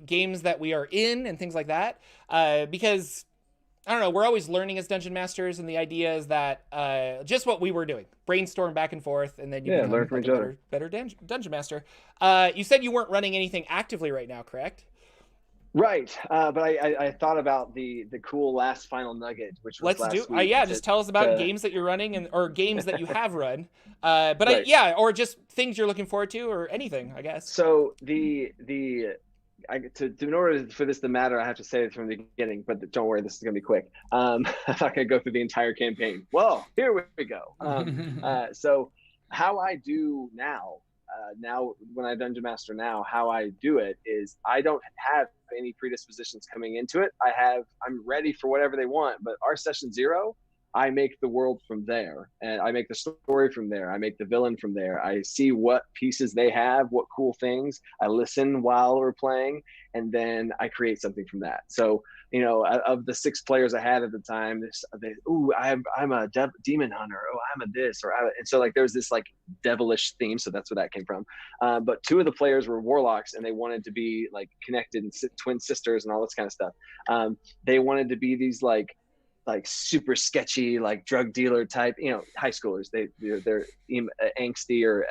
games that we are in and things like that. Because I don't know, we're always learning as dungeon masters, and the idea is that just what we were doing, brainstorm back and forth, and then you become learn from each other. Better dungeon master. You said you weren't running anything actively right now, correct? Right, but I thought about the cool last final nugget, which was Let's do. last week Just tell us about games that you're running or games that you have run. But right. or just things you're looking forward to, or anything, I guess. So in order for this to matter, I have to say it from the beginning. But don't worry, this is gonna be quick. I'm not gonna go through the entire campaign. Well, here we go. So how I do now. Now when I dungeon master now, how I do it is I don't have any predispositions coming into it. I'm ready for whatever they want, but our session 0, I make the world from there, and I make the story from there. I make the villain from there. I see what pieces they have, what cool things. I listen while we're playing, and then I create something from that. So, of the 6 players I had at the time, I'm a demon hunter. Oh, I'm a this, and so like there's this like devilish theme. So that's where that came from. But 2 of the players were warlocks, and they wanted to be like connected and twin sisters and all this kind of stuff. They wanted to be these like super sketchy, like drug dealer type, high schoolers. They're angsty or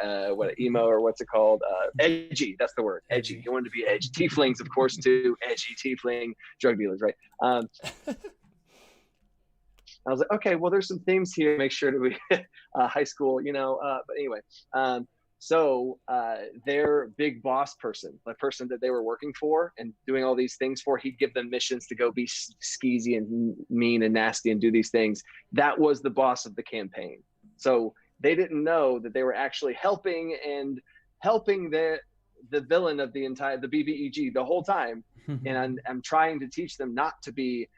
emo, or what's it called? Edgy. That's the word. Edgy. You want to be edgy. Tieflings, of course, too. Edgy tiefling drug dealers, right? I was like, okay, well, there's some themes here. Make sure to be high school, but anyway. So their big boss person, the person that they were working for and doing all these things for, he'd give them missions to go be skeezy and mean and nasty and do these things. That was the boss of the campaign. So they didn't know that they were actually helping the villain of the BBEG the whole time. And I'm trying to teach them not to be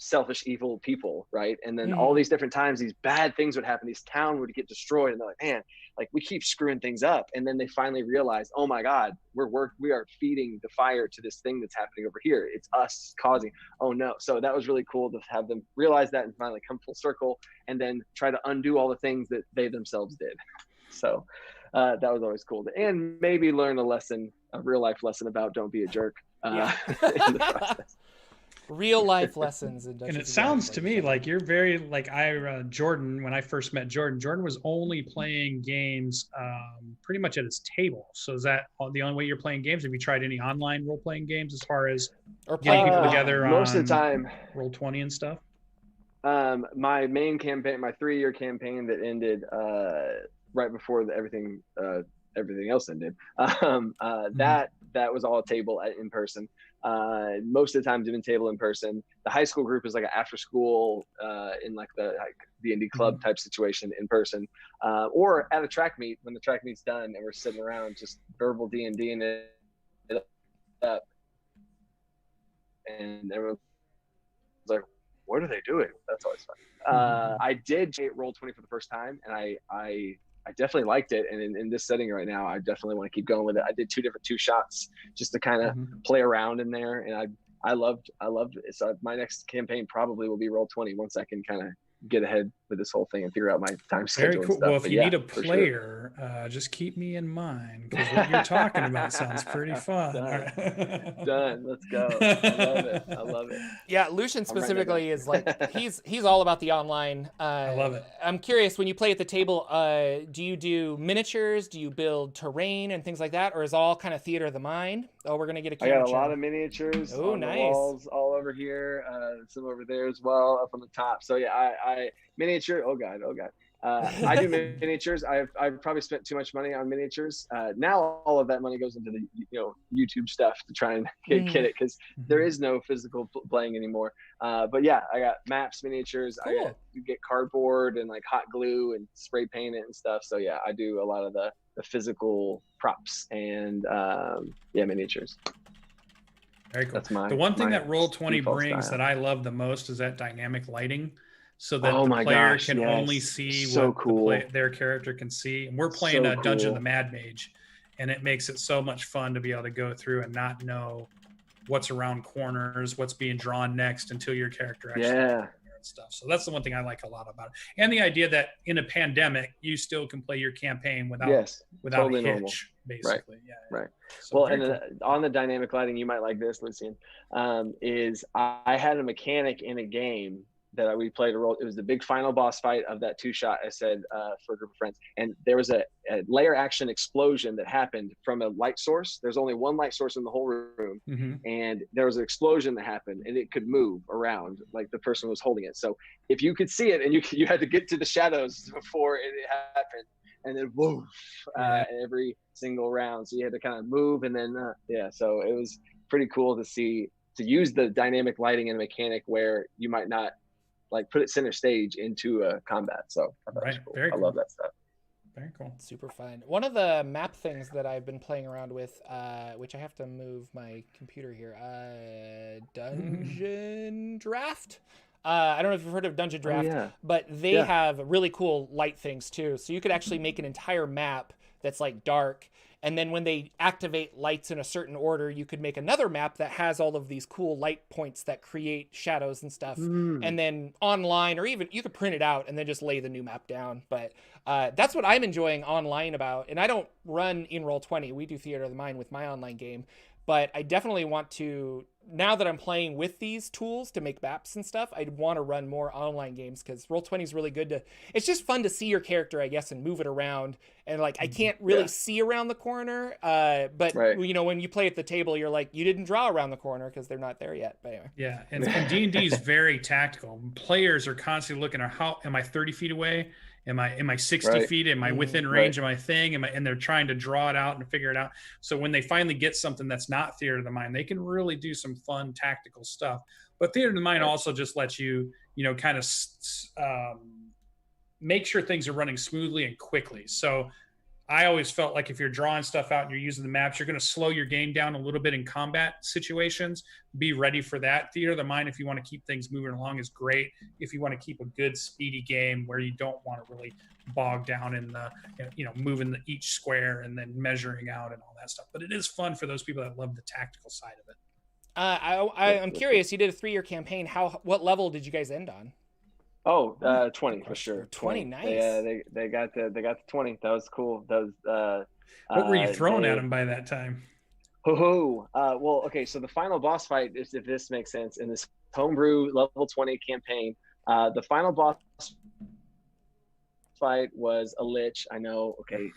selfish, evil people, right? And then all these different times, these bad things would happen. These town would get destroyed, and they're like, man, like we keep screwing things up. And then they finally realize, oh my God, we are feeding the fire to this thing that's happening over here. It's us causing. Oh no! So that was really cool to have them realize that and finally come full circle, and then try to undo all the things that they themselves did. So that was always cool, and maybe learn a real life lesson about don't be a jerk in the process. Real life lessons in Dungeons. And it sounds to me like you're very like Jordan. When I first met Jordan was only playing games pretty much at his table. So is that the only way you're playing games? Have you tried any online role playing games as far as getting people together most of the time Roll20 and stuff? My main campaign, my 3-year campaign that ended right before everything else ended. That was all table in person. Most of the time doing table in person. The high school group is like an after school in like the indie club type situation in person, or at a track meet when the track meet's done and we're sitting around just verbal D&D-ing it up, and everyone's like, what are they doing? That's always fun. I did Roll20 for the first time, and I definitely liked it, and in this setting right now, I definitely want to keep going with it. I did 2 shots just to kind of play around in there, and I loved it. So my next campaign probably will be Roll20 once I can kind of get ahead with this whole thing and figure out my time schedule. Very cool. And stuff. Well, if but you need a player, just keep me in mind, because what you're talking about sounds pretty fun. Done. Let's go. I love it. Yeah, Lucian specifically is like he's all about the online. I love it. I'm curious, when you play at the table, do you do miniatures? Do you build terrain and things like that, or is it all kind of theater of the mind? Oh, we're gonna get a camera. I got a lot of miniatures on the walls all over here, some over there as well, up on the top. So yeah, I miniature. Oh god. I do miniatures. I've probably spent too much money on miniatures. Now all of that money goes into the YouTube stuff to try and get it, because there is no physical playing anymore. But yeah, I got maps, miniatures. Cool. You get cardboard and like hot glue and spray paint it and stuff. So yeah, I do a lot of the physical props and miniatures. Very cool. That's the one thing that Roll20 default brings style that I love the most is that dynamic lighting, so that Oh the my player gosh, can yes. only see So what cool. their character can see. And we're playing So a Dungeon cool. the Mad Mage, and it makes it so much fun to be able to go through and not know what's around corners, what's being drawn next until your character actually gets there and stuff. So that's the one thing I like a lot about it. And the idea that in a pandemic, you still can play your campaign without totally a hitch, normal. basically. Right. Yeah. Right. So Well, and on the dynamic lighting, you might like this, Lucian, is I had a mechanic in a game that we played a role. It was the big final boss fight of that 2-shot, I said, for a group of friends. And there was a layer action explosion that happened from a light source. There's only one light source in the whole room. And there was an explosion that happened, and it could move around like the person was holding it. So if you could see it, and you had to get to the shadows before it happened, and then woof, every single round. So you had to kind of move, and then so it was pretty cool to use the dynamic lighting and mechanic where you might not like put it center stage into a combat. So I thought it was cool. Very cool. I love that stuff. Very cool. Super fun. One of the map things that I've been playing around with, which I have to move my computer here, Dungeon Draft. I don't know if you've heard of Dungeon Draft, but they have really cool light things too. So you could actually make an entire map that's like dark. And then when they activate lights in a certain order, you could make another map that has all of these cool light points that create shadows and stuff. And then online, or even you could print it out and then just lay the new map down. But that's what I'm enjoying online about. And I don't run in Roll20. We do Theater of the Mind with my online game. But I definitely want to, now that I'm playing with these tools to make maps and stuff, I'd want to run more online games, because Roll20 is really good to, it's just fun to see your character, I guess, and move it around. And like, I can't really see around the corner, but when you play at the table, you're like, you didn't draw around the corner because they're not there yet. But anyway. Yeah, and D&D is very tactical. Players are constantly looking at how, am I 30 feet away? Am I 60 feet? Am I within range of my thing? And they're trying to draw it out and figure it out. So when they finally get something that's not Theater of the Mind, they can really do some fun tactical stuff. But Theater of the Mind also just lets you, kind of make sure things are running smoothly and quickly. So I always felt like if you're drawing stuff out and you're using the maps, you're going to slow your game down a little bit in combat situations. Be ready for that. Theater of the Mind, if you want to keep things moving along, is great. If you want to keep a good, speedy game where you don't want to really bog down in the, moving each square and then measuring out and all that stuff. But it is fun for those people that love the tactical side of it. I'm curious. You did a 3-year campaign. What level did you guys end on? 20 for sure. 20, nice. Yeah, they got the 20. That was cool. That was what were you throwing at them by that time? Well, okay, so the final boss fight, if this makes sense, in this homebrew level 20 campaign, the final boss fight was a lich. I know, okay,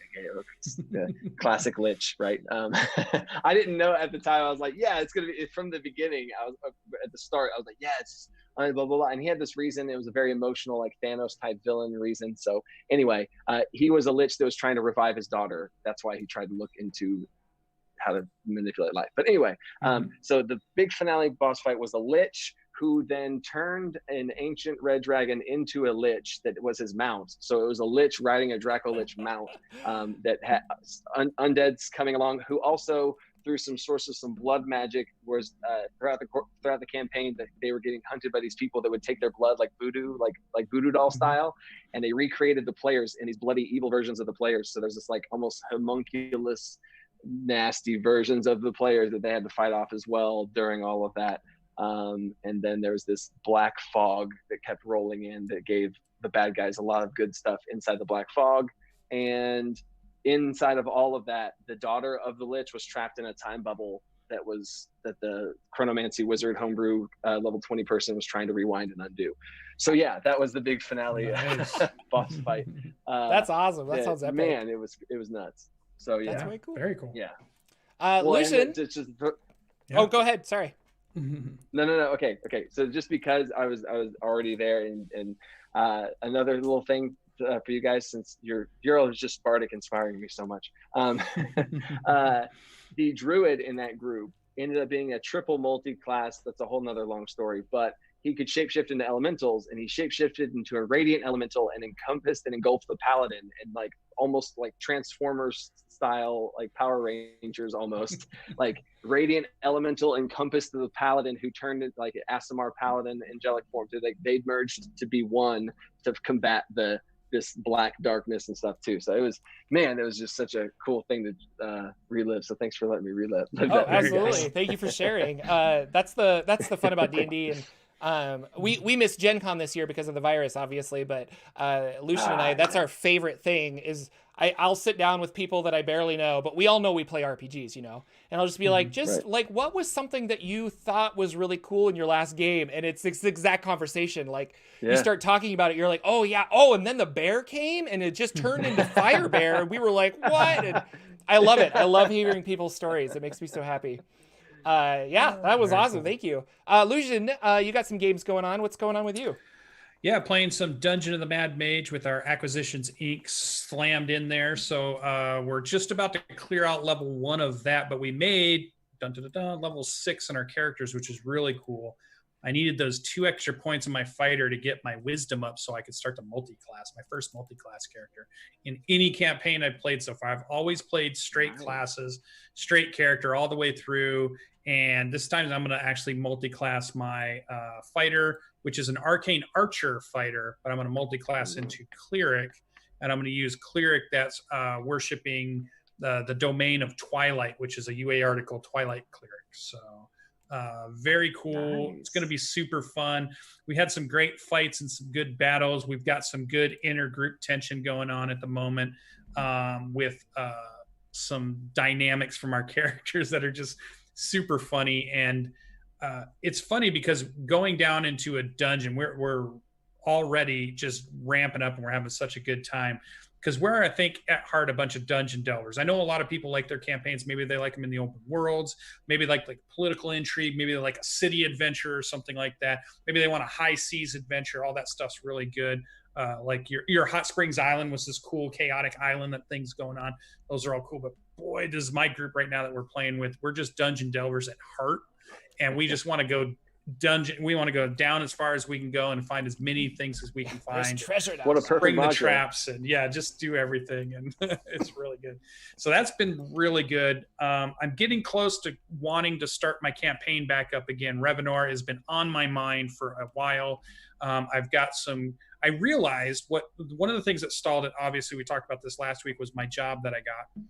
the classic lich, right? I didn't know at the time. I was like, yeah, it's gonna be from the beginning. I was at the start. I was like, yeah, it's blah blah blah. And he had this reason. It was a very emotional, like Thanos type villain reason. So anyway, he was a lich that was trying to revive his daughter. That's why he tried to look into how to manipulate life. But anyway, so the big finale boss fight was a lich who then turned an ancient red dragon into a lich that was his mount. So it was a lich riding a Draco Lich mount that had undeads coming along, who also, through some source of some blood magic, was throughout the campaign that they were getting hunted by these people that would take their blood like voodoo, like voodoo doll style, and they recreated the players in these bloody evil versions of the players. So there's this like almost homunculus, nasty versions of the players that they had to fight off as well during all of that. And then there was this black fog that kept rolling in that gave the bad guys a lot of good stuff inside the black fog. And inside of all of that, the daughter of the lich was trapped in a time bubble that the chronomancy wizard homebrew level 20 person was trying to rewind and undo. So yeah, that was the big finale boss fight. That's awesome. That sounds epic. Man, it was nuts. So yeah, that's way cool. Very cool. Yeah. Lucian. Go ahead. Sorry. No. Okay. So just because I was already there, and another little thing for you guys, since your is just Bardic inspiring me so much. The druid in that group ended up being a triple multi-class. That's a whole nother long story, but he could shapeshift into elementals, and he shapeshifted into a radiant elemental and encompassed and engulfed the paladin, and like almost like Transformers style, like Power Rangers almost. Like radiant elemental encompassed the paladin, who turned it like Asimar paladin angelic form. So they merged to be one to combat this black darkness and stuff too. So it was just such a cool thing to relive. So thanks for letting me relive. Oh, absolutely. Thank you for sharing. That's the fun about D&D. And we missed Gen Con this year because of the virus, obviously, but Lucian and I, that's our favorite thing is I'll sit down with people that I barely know, but we all know we play RPGs, and I'll just be like, like, what was something that you thought was really cool in your last game? And it's the exact conversation. Like, you start talking about it, you're like, oh yeah, and then the bear came and it just turned into Fire Bear, and we were like, what? And I love it. I love hearing people's stories. It makes me so happy. That was awesome. Cool. Thank you. Lucian, you got some games going on. What's going on with you? Yeah, playing some Dungeon of the Mad Mage with our Acquisitions Inc. slammed in there. So we're just about to clear out level 1 of that, but we made level 6 in our characters, which is really cool. I needed those 2 extra points in my fighter to get my wisdom up so I could start to multi-class, my first multi-class character. In any campaign I've played so far, I've always played straight classes, straight character all the way through. And this time I'm going to actually multi-class my fighter, which is an arcane archer fighter, but I'm going to multi-class into cleric. And I'm going to use cleric that's worshiping the domain of Twilight, which is a UA article, Twilight cleric. So very cool. Nice. It's going to be super fun. We had some great fights and some good battles. We've got some good intergroup tension going on at the moment with some dynamics from our characters that are just super funny. And it's funny because going down into a dungeon, we're already just ramping up and we're having such a good time. Because we're, I think, at heart, a bunch of dungeon delvers. I know a lot of people like their campaigns. Maybe they like them in the open worlds. Maybe like political intrigue. Maybe they like a city adventure or something like that. Maybe they want a high seas adventure. All that stuff's really good. Like your Hot Springs Island was this cool, chaotic island that things going on. Those are all cool. But boy, does my group right now that we're playing with, we're just dungeon delvers at heart. And we just want to go we want to go down as far as we can go and find as many things as we can find. There's treasure down. What a perfect bring the module. Traps and just do everything, and it's really good. So that's been really good. I'm getting close to wanting to start my campaign back up again. Revenor has been on my mind for a while. I realized one of the things that stalled it, obviously we talked about this last week, was my job that I got.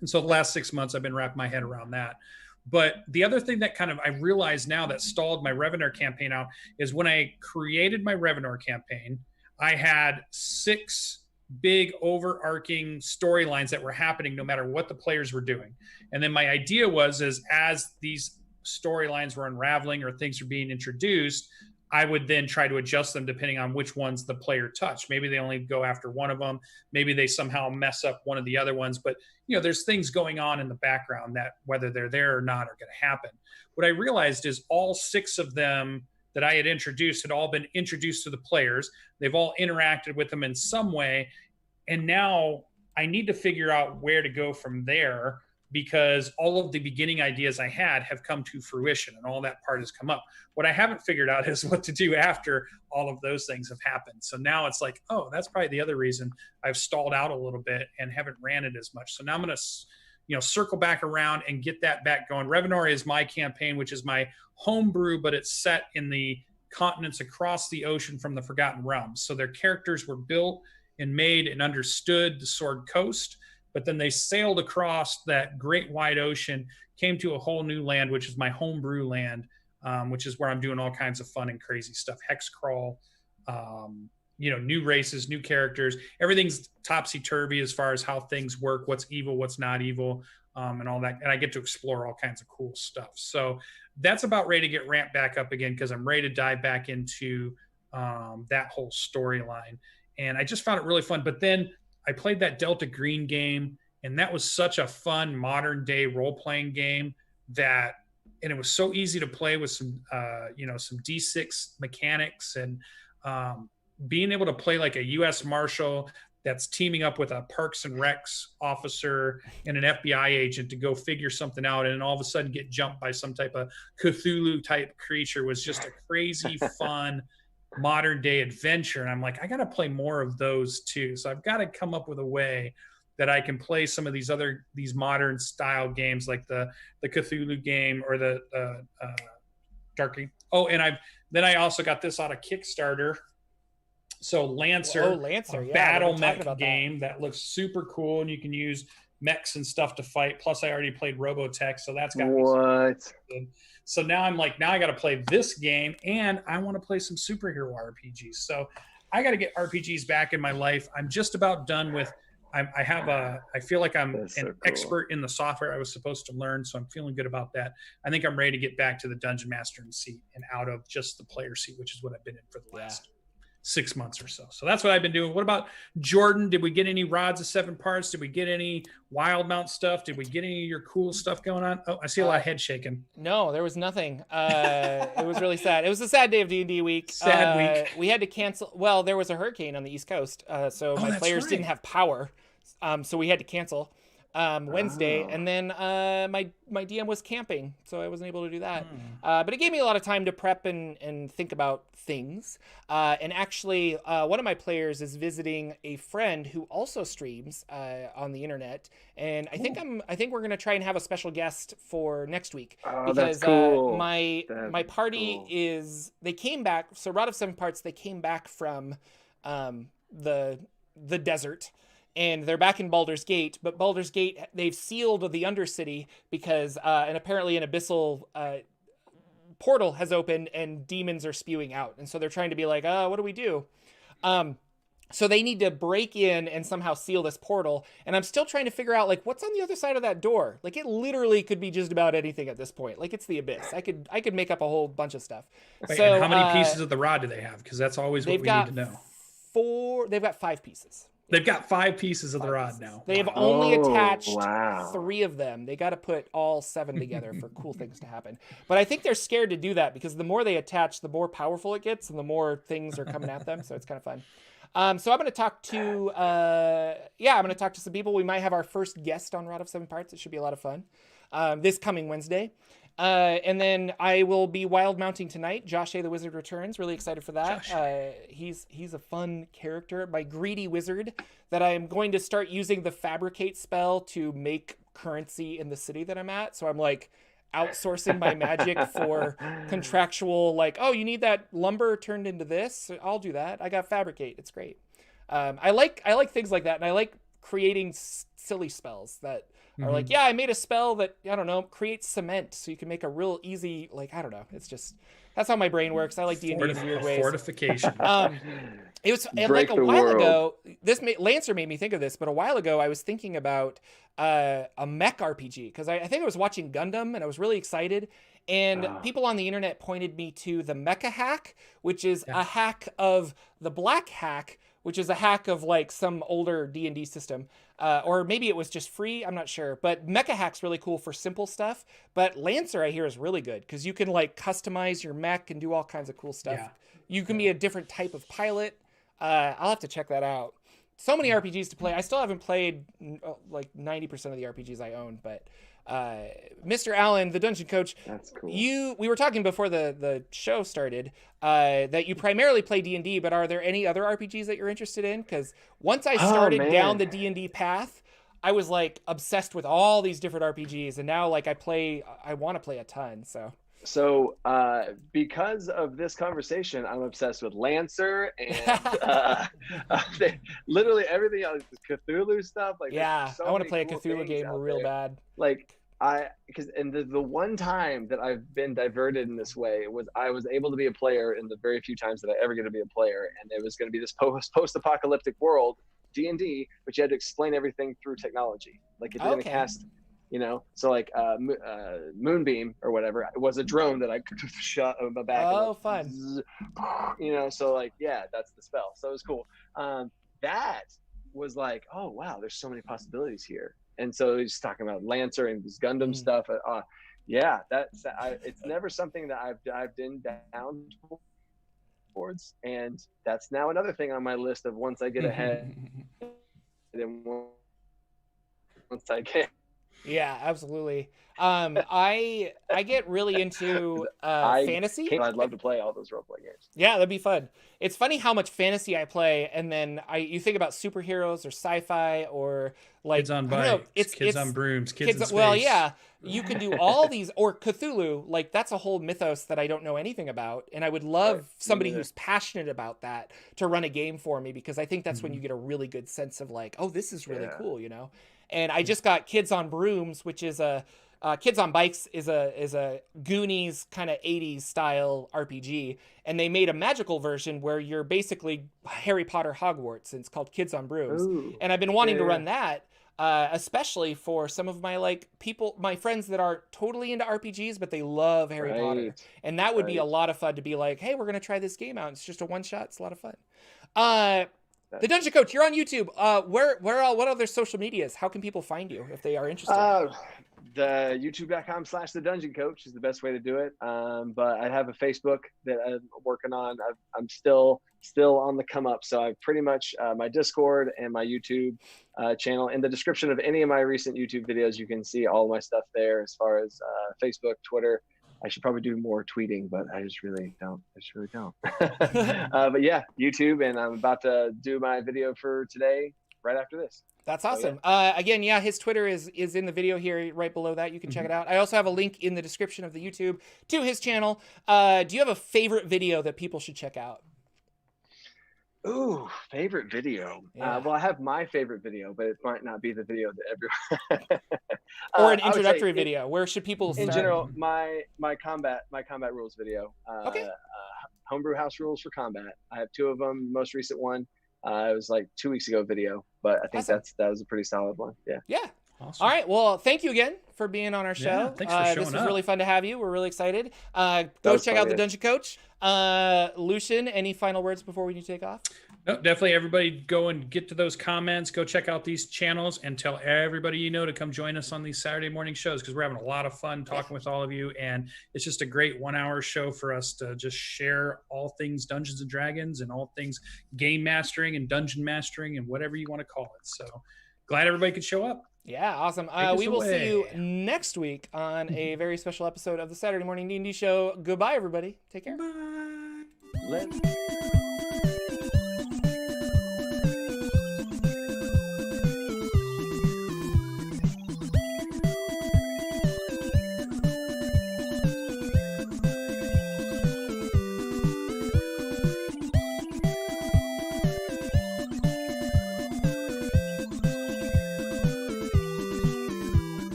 And so the last 6 months I've been wrapping my head around that. But the other thing that I realize now that stalled my Revenor campaign out is when I created my Revenor campaign, I had 6 big overarching storylines that were happening no matter what the players were doing. And then my idea was, as these storylines were unraveling or things were being introduced, I would then try to adjust them depending on which ones the player touched. Maybe they only go after one of them. Maybe they somehow mess up one of the other ones. But, there's things going on in the background that whether they're there or not are going to happen. What I realized is all 6 of them that I had introduced had all been introduced to the players. They've all interacted with them in some way. And now I need to figure out where to go from there, because all of the beginning ideas I had have come to fruition and all that part has come up. What I haven't figured out is what to do after all of those things have happened. So now it's like, oh, that's probably the other reason I've stalled out a little bit and haven't ran it as much. So now I'm going to, circle back around and get that back going. Revenor is my campaign, which is my homebrew, but it's set in the continents across the ocean from the Forgotten Realms. So their characters were built and made and understood the Sword Coast, but then they sailed across that great wide ocean, came to a whole new land, which is my homebrew land, which is where I'm doing all kinds of fun and crazy stuff. Hex crawl, new races, new characters. Everything's topsy-turvy as far as how things work, what's evil, what's not evil, and all that. And I get to explore all kinds of cool stuff. So that's about ready to get ramped back up again, because I'm ready to dive back into that whole storyline. And I just found it really fun. But then I played that Delta Green game, and that was such a fun modern day role-playing game and it was so easy to play with some, some D6 mechanics. And being able to play like a U.S. Marshal that's teaming up with a Parks and Recs officer and an FBI agent to go figure something out, and then all of a sudden get jumped by some type of Cthulhu type creature was just a crazy fun modern day adventure. And I'm like, I got to play more of those too. So I've got to come up with a way that I can play some of these modern style games like the Cthulhu game or the Dark. Oh, and I also got this out of Kickstarter. So Lancer, Lancer, a battle mech game that looks super cool, and you can use mechs and stuff to fight. Plus, I already played Robotech, so that's got what. So now I'm like, now I got to play this game, and I want to play some superhero RPGs. So I got to get RPGs back in my life. I'm just about done with. I feel like I'm an expert in the software I was supposed to learn, so I'm feeling good about that. I think I'm ready to get back to the dungeon mastering seat and out of just the player seat, which is what I've been in for the last 6 months or so. So that's what I've been doing. What about Jordan? Did we get any Rods of Seven Parts? Did we get any Wild Mount stuff? Did we get any of your cool stuff going on? Oh, I see a lot of head shaking. No, there was nothing. It was really sad. It was a sad day of D&D week. Sad week. We had to cancel. Well, there was a hurricane on the East Coast, so my players didn't have power. So we had to cancel Wednesday, and then my DM was camping, so I wasn't able to do that. But it gave me a lot of time to prep and think about things. And actually, one of my players is visiting a friend who also streams on the internet, and I think we're gonna try and have a special guest for next week because that's cool. My party is they came back. So Rod of Seven Parts, they came back from the desert. And they're back in Baldur's Gate, but Baldur's Gate, they've sealed the Undercity because, and apparently an abyssal portal has opened and demons are spewing out. And so they're trying to be like, what do we do? So they need to break in and somehow seal this portal. And I'm still trying to figure out, like, what's on the other side of that door? Like, it literally could be just about anything at this point. Like, it's the abyss. I could make up a whole bunch of stuff. Wait, so and how many pieces of the rod do they have? Because that's always what we need to know. They've got 5 pieces. They've got 5 pieces of the rod now. They have only attached 3 of them. They got to put all 7 together for cool things to happen. But I think they're scared to do that because the more they attach, the more powerful it gets, and the more things are coming at them. So it's kind of fun. So I'm going to talk to, I'm going to talk to some people. We might have our first guest on Rod of Seven Parts. It should be a lot of fun. This coming Wednesday. And then I will be wild mounting tonight. Josh A. the Wizard returns. Really excited for that. He's a fun character. My greedy wizard that I am going to start using the fabricate spell to make currency in the city that I'm at. So I'm like outsourcing my magic for contractual, like, oh, you need that lumber turned into this? I'll do that. I got fabricate. It's great. I like things like that. And I like creating silly spells that are like, I made a spell that, I don't know, creates cement so you can make a real easy, like, I don't know. It's just, that's how my brain works. I like D&D in weird ways. Fortification. It was like a while ago, Lancer made me think of this, but a while ago I was thinking about a mech RPG because I think I was watching Gundam and I was really excited. And people on the internet pointed me to the Mecha Hack, which is a hack of the Black Hack, which is a hack of like some older D&D system. Or maybe it was just free. I'm not sure. But Mecha Hack's really cool for simple stuff. But Lancer, I hear, is really good because you can like customize your mech and do all kinds of cool stuff. Yeah. You can be a different type of pilot. I'll have to check that out. So many RPGs to play. I still haven't played like 90% of the RPGs I own. But Mr. Allen, the Dungeon Coach, that's cool. We were talking before the show started that you primarily play D&D, but are there any other RPGs that you're interested in? Because once I started down the D&D path, I was like obsessed with all these different RPGs, and now like I want to play a ton. So because of this conversation, I'm obsessed with Lancer and literally everything else, Cthulhu stuff. Like, I want to play a cool Cthulhu game real bad. Like because the one time that I've been diverted in this way was I was able to be a player in the very few times that I ever get to be a player, and it was going to be this post-apocalyptic world, D&D, but you had to explain everything through technology. Like if you're going to cast. You know, so like Moonbeam or whatever, it was a drone that I could shot on my back. Oh, like, fun. Zzz, you know, so like, that's the spell. So it was cool. That was like, oh, wow, there's so many possibilities here. And so he's talking about Lancer and this Gundam stuff. It's never something that I've dived in down boards, and that's now another thing on my list of once I get ahead. And once I get. Yeah, absolutely. I get really into fantasy. I'd love to play all those roleplay games. Yeah, that'd be fun. It's funny how much fantasy I play, and then you think about superheroes or sci-fi or like Kids on bikes, kids on brooms, kids in space. Well, yeah, you can do all these, or Cthulhu. Like that's a whole mythos that I don't know anything about, and I would love somebody who's passionate about that to run a game for me, because I think that's when you get a really good sense of like, oh, this is really cool, you know. And I just got Kids on Brooms, which is a Kids on Bikes is a Goonies kind of 80s style RPG, and they made a magical version where you're basically Harry Potter Hogwarts, and it's called Kids on Brooms. Ooh, and I've been wanting to run that, especially for some of my my friends that are totally into RPGs, but they love Harry Potter, and that would be a lot of fun to be like, hey, we're gonna try this game out. It's just a one shot. It's a lot of fun. The Dungeon Coach, you're on YouTube. What other social medias? How can people find you if they are interested? The youtube.com/the Dungeon Coach is the best way to do it. But I have a Facebook that I'm working on. I'm still on the come up. So I pretty much my Discord and my YouTube channel. In the description of any of my recent YouTube videos, you can see all my stuff there as far as Facebook, Twitter. I should probably do more tweeting, but I just really don't. But yeah, YouTube, and I'm about to do my video for today right after this. That's awesome. So, yeah. Again, yeah, his Twitter is in the video here right below that. You can check it out. I also have a link in the description of the YouTube to his channel. Do you have a favorite video that people should check out? Ooh, favorite video. Yeah. Well, I have my favorite video, but it might not be the video that everyone. Or an introductory video. Where should people start? In general, my combat rules video. Okay. Homebrew house rules for combat. I have 2 of them. Most recent one, it was like 2 weeks ago video, but I think that was a pretty solid one. Yeah. Yeah. Awesome. All right. Well, thank you again for being on our show. Yeah, thanks for showing This was up. really fun to have you. We're really excited. Go check out the Dungeon Coach. Lucian, any final words before we take off? No, definitely everybody go and get to those comments. Go check out these channels and tell everybody you know to come join us on these Saturday morning shows, because we're having a lot of fun talking with all of you. And it's just a great 1 hour show for us to just share all things Dungeons and Dragons and all things game mastering and dungeon mastering and whatever you want to call it. So glad everybody could show up. Yeah, awesome. We will see you next week on a very special episode of the Saturday Morning D&D Show. Goodbye, everybody. Take care. Bye. Let's